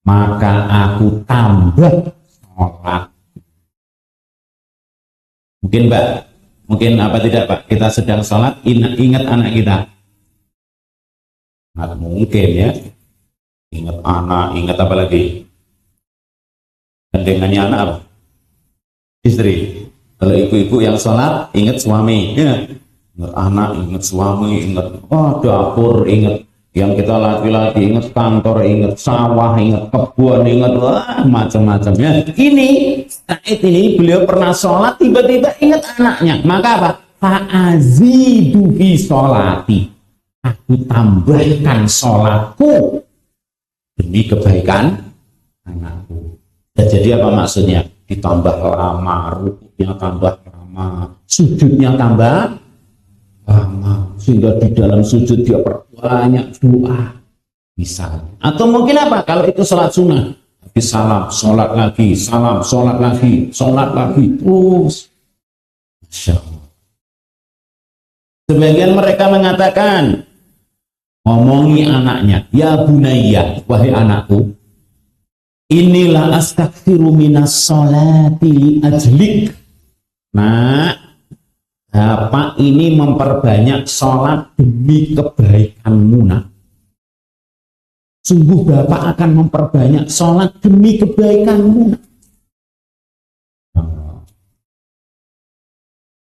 maka aku tambah sholat. Mungkin Mbak, mungkin apa tidak Pak, kita sedang sholat ingat anak kita? Nggak mungkin ya. Ingat anak, ingat apa lagi? Gandengannya anak apa? Istri. Kalau ibu-ibu yang sholat ingat suami, ya. Ingat anak, ingat suami, ingat dapur, ingat yang kita laki-laki, ingat kantor, ingat sawah, ingat kebun, ingat macam-macam ya. Ini Said ini beliau pernah sholat, tiba-tiba ingat anaknya, maka apa? Fa'azidu fi sholati, aku tambahkan sholatku demi kebaikan anakku. Dan jadi apa maksudnya? Ditambah lama, rukuknya tambah lama, sujudnya tambah lama, sehingga di dalam sujud dia perbanyak doa misalnya. Atau mungkin apa, kalau itu sholat sunnah, habis salam, sholat lagi, salam, sholat lagi, terus Masya Allah. Sebagian mereka mengatakan, ngomongi anaknya, ya bunayya, wahai anakku, inilah astaghfiru minas sholati li ajlik. Nah, bapak ini memperbanyak sholat demi kebaikanmu, nak. Sungguh bapak akan memperbanyak sholat demi kebaikanmu, nak.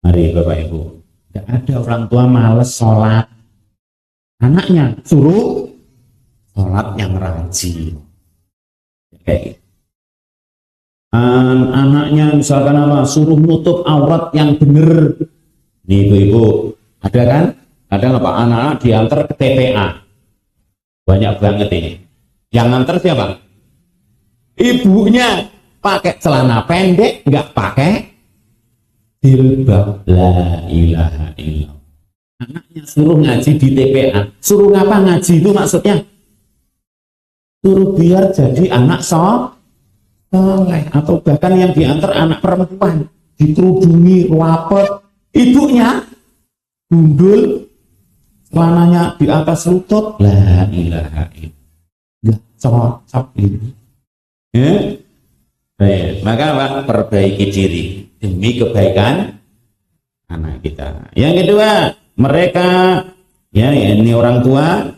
Mari Bapak Ibu, tidak ada orang tua males sholat, anaknya suruh sholat yang rajin. Kayak gitu. Anaknya misalkan apa, suruh nutup aurat yang benar. Nih ibu-ibu, ada kan? Ada apa? Anak-anak diantar ke TPA, banyak banget ini. Yang antar siapa? Ibunya. Pakai celana pendek, nggak pakai jilbab. La ilaha illallah. Anaknya suruh ngaji di TPA. Suruh ngapa ngaji itu maksudnya? Suruh biar jadi anak soleh, atau bahkan yang diantar anak perempuan dikerudungi rapet, ibunya gundul, celananya di atas lutut. La ilaha illallah. Nggak cocok ini. Maka apa? Perbaiki diri demi kebaikan anak kita. Yang kedua, mereka ini orang tua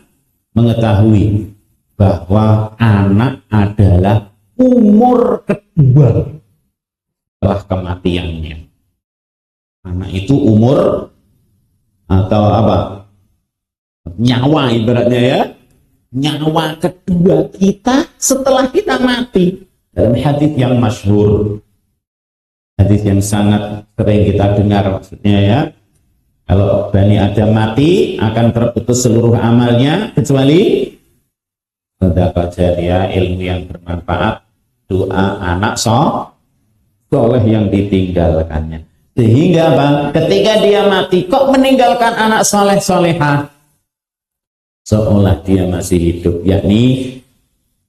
mengetahui bahwa anak adalah umur kedua setelah kematiannya. Anak itu umur atau apa? Nyawa ibaratnya ya. Nyawa kedua kita setelah kita mati. Dalam hadis yang masyhur, hadis yang sangat sering kita dengar, maksudnya ya, kalau Bani Adam mati akan terputus seluruh amalnya kecuali sedekah jariyah, ilmu yang bermanfaat, doa anak soleh yang ditinggalkannya. Sehingga bang, ketika dia mati kok meninggalkan anak soleh solehah, seolah dia masih hidup, yakni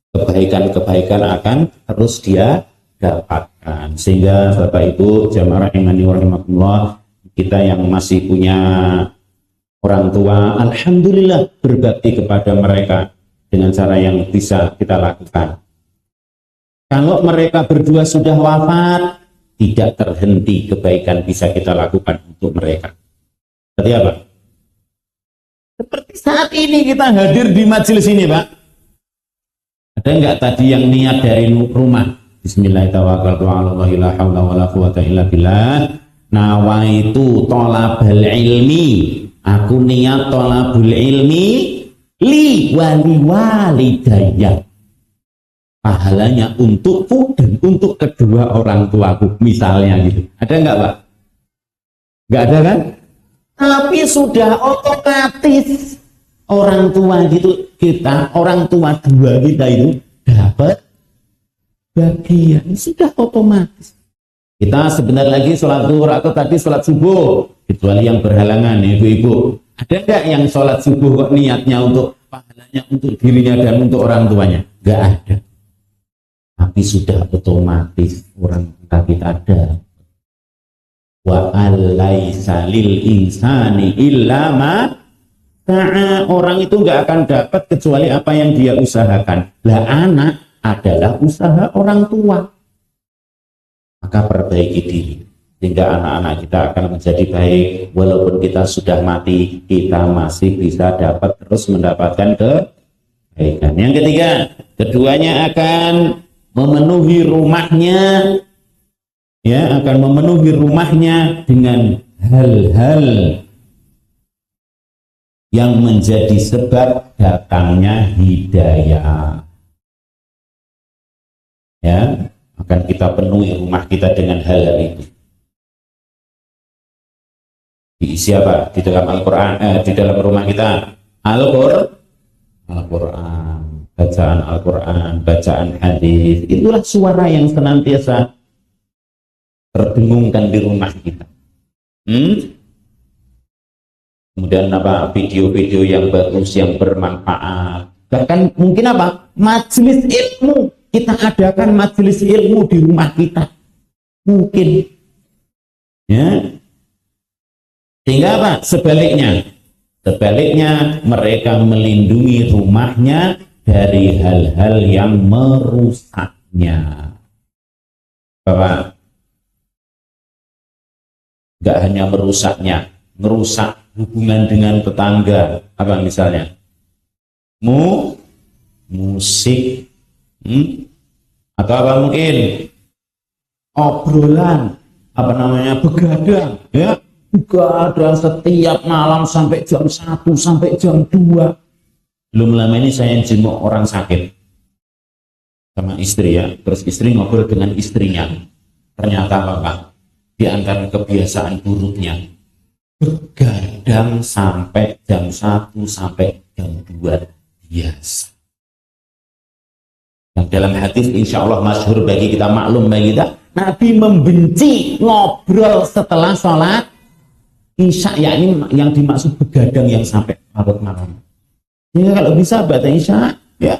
kebaikan-kebaikan akan terus dia dapatkan. Sehingga Bapak Ibu jamaah rahimani wa rahimakumullah, kita yang masih punya orang tua, alhamdulillah berbakti kepada mereka dengan cara yang bisa kita lakukan. Kalau mereka berdua sudah wafat, tidak terhenti kebaikan bisa kita lakukan untuk mereka. Seperti apa? Seperti saat ini kita hadir di majelis ini, Pak. Ada enggak tadi yang niat dari rumah? Bismillahirrahmanirrahim. Nawaitu tolabal ilmi. Aku niat tolabul ilmi li wali walidayya. Pahalanya untukku dan untuk kedua orang tuaku, misalnya gitu. Ada enggak, Pak? Enggak ada kan? Tapi sudah otomatis orang tua gitu, kita orang tua dua kita itu dapat bagian, sudah otomatis. Kita sebentar lagi sholat zuhur atau tadi sholat subuh, kecuali yang berhalangan ibu-ibu. Ada enggak yang sholat subuh kok niatnya untuk pahalanya untuk dirinya dan untuk orang tuanya? Enggak ada. Tapi sudah otomatis orang tua kita ada. Wa alaisa lil insani illa ma sa'a. Orang itu nggak akan dapat kecuali apa yang dia usahakan. Lah anak adalah usaha orang tua. Maka perbaiki diri sehingga anak-anak kita akan menjadi baik. Walaupun kita sudah mati, kita masih bisa dapat terus mendapatkan kebaikan. Yang ketiga, keduanya akan memenuhi rumahnya, ya, akan memenuhi rumahnya dengan hal-hal yang menjadi sebab datangnya hidayah. Ya, akan kita penuhi rumah kita dengan hal-hal itu. Diisi apa? Di dalam Al-Quran, di dalam rumah kita Al-Quran, bacaan Al-Quran, bacaan hadis. Itulah suara yang senantiasa terdengungkan di rumah kita. Kemudian apa? Video-video yang bagus, yang bermanfaat. Bahkan mungkin apa? Majelis ilmu. Kita adakan majelis ilmu di rumah kita. Mungkin. Ya. Sehingga apa? Sebaliknya mereka melindungi rumahnya dari hal-hal yang merusaknya. Bapak, nggak hanya merusaknya, merusak hubungan dengan tetangga. Apa misalnya? Musik, atau apa mungkin obrolan, begadang, ya. Begadang setiap malam sampai jam 1, sampai jam 2. Belum lama ini saya jenguk orang sakit sama istri, ya. Terus istri ngobrol dengan istrinya. Ternyata Bapak, di antara kebiasaan buruknya begadang sampai jam 1 sampai jam 2 biasa. Yang dalam hadis insya Allah masyhur bagi kita, maklum bagi kita, Nabi membenci ngobrol setelah sholat Isya, yakni yang dimaksud begadang yang sampai larut malam. Ya, kalau bisa baca Isya, ya.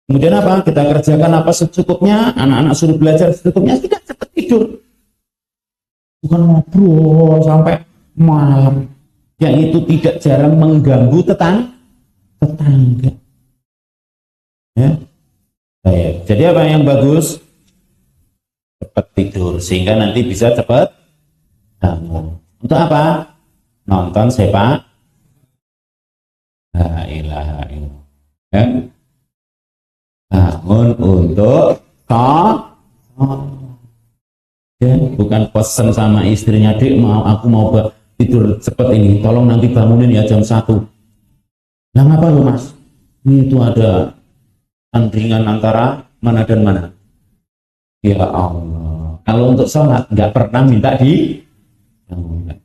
Kemudian apa? Kita kerjakan apa secukupnya, anak-anak suruh belajar secukupnya, tidak cepat tidur. Bukan ngobrol sampai malam. Yang itu tidak jarang mengganggu tetangga. Ya. Baik. Jadi apa yang bagus? Cepat tidur sehingga nanti bisa cepat bangun. Untuk apa? Nonton sepak. La ilaha illallah. Ya. Bangun untuk ya, bukan pesen sama istrinya, Dik, aku mau tidur cepat ini, tolong nanti bangunin ya jam 1. Nah, ngapa lu Mas? Ini itu ada tandingan antara mana dan mana. Ya Allah. Kalau untuk sholat nggak pernah minta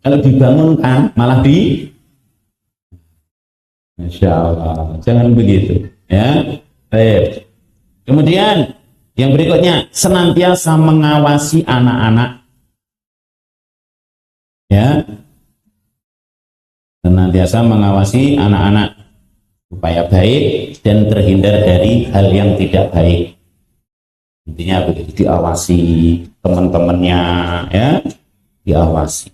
kalau dibangunkan malah Masya Allah, jangan begitu, ya. Baik. Kemudian yang berikutnya, senantiasa mengawasi anak-anak, ya. Senantiasa mengawasi anak-anak supaya baik dan terhindar dari hal yang tidak baik. Intinya begitu, diawasi teman-temannya, ya, diawasi.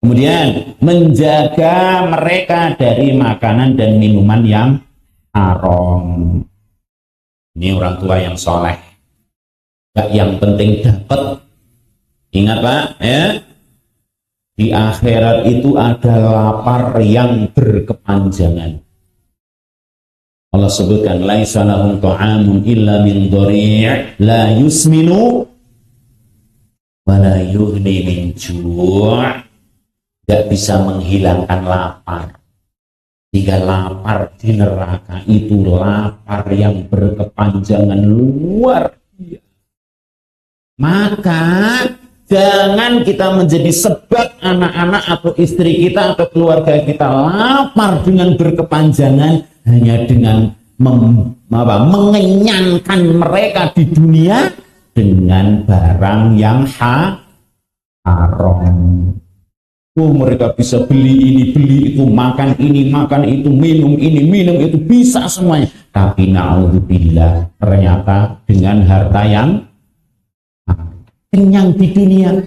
Kemudian menjaga mereka dari makanan dan minuman yang haram. Ini orang tua yang soleh. Yang penting dapat. Ingat Pak, ya. Di akhirat itu ada lapar yang berkepanjangan. Allah sebutkan, laisa lahum ta'amun illa min dhari' la yusminu wa la yughni min ju'. Gak bisa menghilangkan lapar. Jika lapar di neraka itu lapar yang berkepanjangan luar biasa. Maka jangan kita menjadi sebab anak-anak atau istri kita atau keluarga kita lapar dengan berkepanjangan hanya dengan mengenyangkan mereka di dunia dengan barang yang haram. Mereka bisa beli ini, beli itu, makan ini, makan itu, minum ini, minum itu, bisa semuanya. Tapi na'udzubillah, ternyata dengan harta yang kenyang di dunia,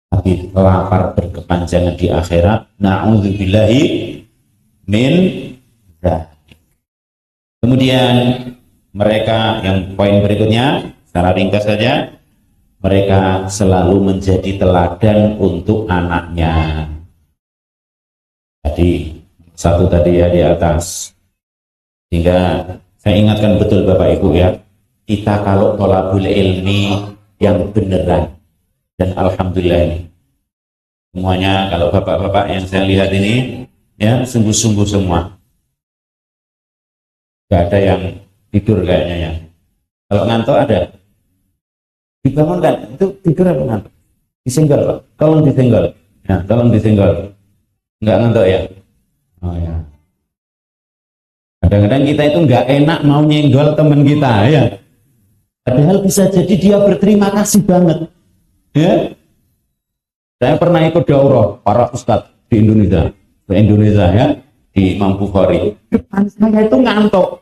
tapi lapar berkepanjangan di akhirat. Na'udzubillahi min dzalik. Kemudian mereka, yang poin berikutnya, secara ringkas saja, mereka selalu menjadi teladan untuk anaknya. Jadi satu tadi ya di atas. Sehingga saya ingatkan betul Bapak Ibu ya, kita kalau thalabul ilmi yang beneran, dan alhamdulillah ini semuanya kalau bapak-bapak yang saya lihat ini ya sungguh-sungguh semua. Gak ada yang tidur kayaknya ya. Kalau ngantuk ada. Dibangunkan, itu tidur apa ngantuk? Disenggol Pak, tolong disenggol. Nah, tolong disenggol. Enggak ngantuk ya? Oh ya. Kadang-kadang kita itu enggak enak mau nyenggol teman kita ya. Padahal bisa jadi dia berterima kasih banget. Ya. Saya pernah ikut daurah para ustadz di Indonesia, ya, di Imam Bukhari. Depan saya itu ngantuk.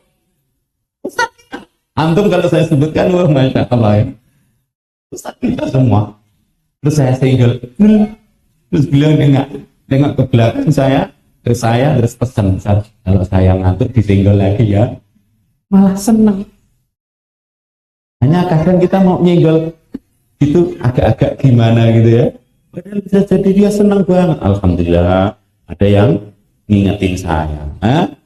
Ustadz, antum kalau saya sebutkan, wah masya Allah ya. Ustaz kita semua Terus saya single, terus beliau nengok ke belakang saya, terus pesan, kalau saya ngantuk disinggol lagi ya, malah seneng. Hanya kadang kita mau nyenggol itu agak-agak gimana gitu ya, padahal bisa jadi dia seneng banget. Alhamdulillah ada yang ngingetin saya.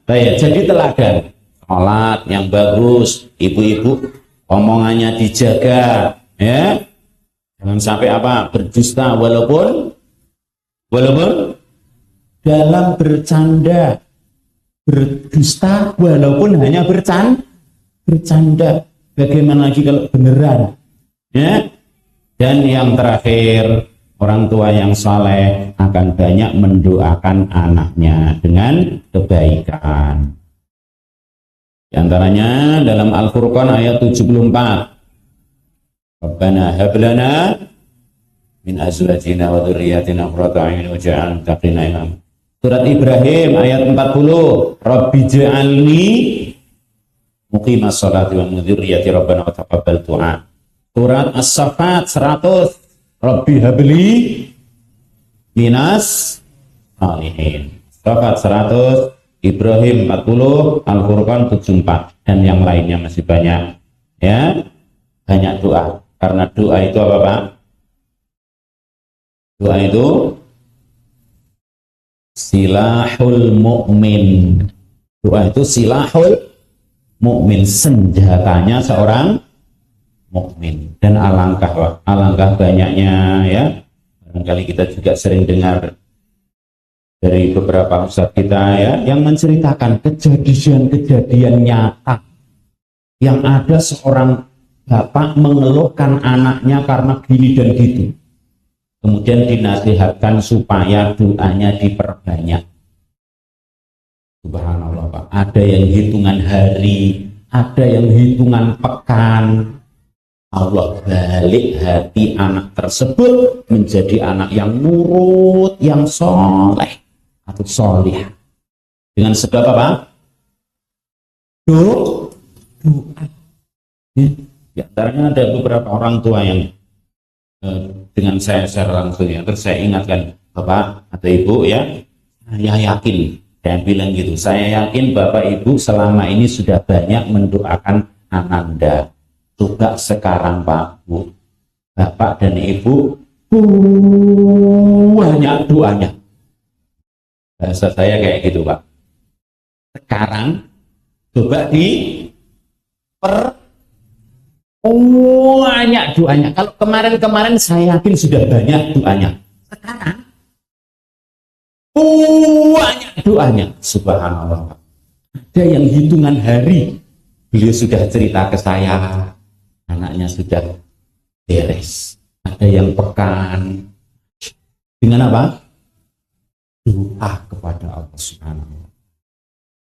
Jadi teladan sholat yang bagus, ibu-ibu omongannya dijaga ya, jangan sampai berdusta walaupun dalam bercanda, berdusta walaupun hanya bercanda. Bagaimana lagi kalau beneran ya. Dan yang terakhir, orang tua yang saleh akan banyak mendoakan anaknya dengan kebaikan. Di antaranya dalam Al-Furqan ayat 74, Rabbana hab lana min azwajina wa dzurriyyatina qurrata a'yun waj'alna lil muttaqina imama. Surat Ibrahim ayat 40, Rabbi ja'alni muqimas sholati wa min dzurriyyati rabbana wa taqabbal du'a. Surat As-Saffat 100, Rabbi habli minas salihin. Saffat 100, Ibrahim 40, Al-Furqan 74, dan yang lainnya masih banyak ya. Banyak doa, karena doa itu apa Pak? Doa itu silahul mu'min. Doa itu silahul mu'min, senjatanya seorang mukmin. Dan alangkah banyaknya ya, barangkali kita juga sering dengar dari beberapa ustadz kita ya, yang menceritakan kejadian-kejadian nyata yang ada seorang bapak mengeluhkan anaknya karena gini dan gitu, kemudian dinasihatkan supaya doanya diperbanyak. Subhanallah Pak, ada yang hitungan hari, ada yang hitungan pekan. Allah balik hati anak tersebut menjadi anak yang nurut, yang soleh atau solih. Dengan sebab apa? Doa. Di antaranya ada beberapa orang tua yang dengan saya secara langsung ya, terus saya ingatkan Bapak atau Ibu ya, saya yakin, saya bilang gitu, saya yakin Bapak Ibu selama ini sudah banyak mendoakan Ananda. Coba sekarang Pak Bu, Bapak dan Ibu banyak doanya. Bahasa saya kayak gitu Pak. Sekarang coba banyak doanya. Kalau kemarin saya yakin sudah banyak doanya. Sekarang banyak doanya. Subhanallah. Ada yang hitungan hari, beliau sudah cerita ke saya, anaknya sudah beres. Ada yang pekan. Dengan apa? Doa kepada Allah Subhanahu wa Ta'ala.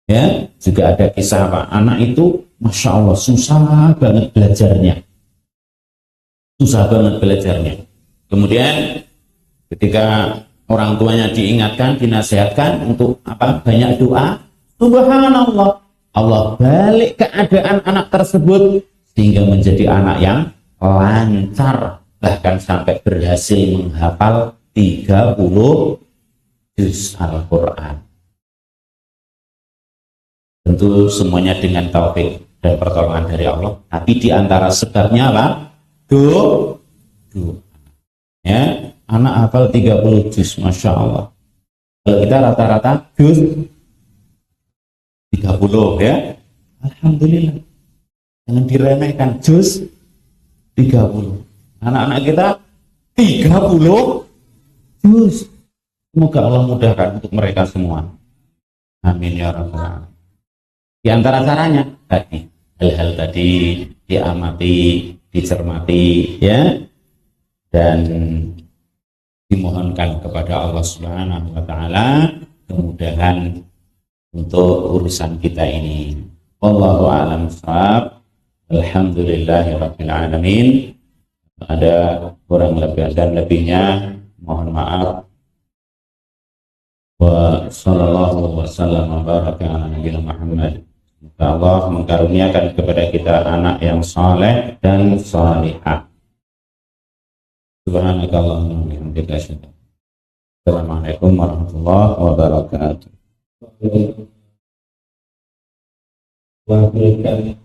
Ya, juga ada kisah Pak, anak itu Masya Allah susah banget belajarnya. Kemudian ketika orang tuanya diingatkan, dinasihatkan untuk banyak doa, subhanallah, Allah balik keadaan anak tersebut sehingga menjadi anak yang lancar, bahkan sampai berhasil menghafal 30 juz Al-Quran. Tentu semuanya dengan taufik dan pertolongan dari Allah. Tapi di antara sebabnya apa? Doa. Ya, anak hafal 30 juz, Masya Allah. Kalau kita rata-rata juz 30 ya, alhamdulillah. Jangan diremehkan, juz 30. Anak-anak kita 30 juz. Semoga Allah mudahkan untuk mereka semua. Amin ya rabbal alamin. Di antara caranya tadi, hal-hal tadi diamati, dicermati ya, dan dimohonkan kepada Allah Subhanahu wa Ta'ala kemudahan untuk urusan kita ini. Wallahu a'lam bishawab. Alhamdulillahirabbil alamin. Ada kurang lebih dan lebihnya mohon maaf. Wa sallallahu wasallam wa baraka ala nabiyina Muhammad. Semoga Allah mengkaruniakan kepada kita anak yang saleh dan salihah. Subhanakallahumma wa bihamdika asyhadu an la ilaha illa anta. Assalamualaikum warahmatullahi wabarakatuh. Waalaikumsalam.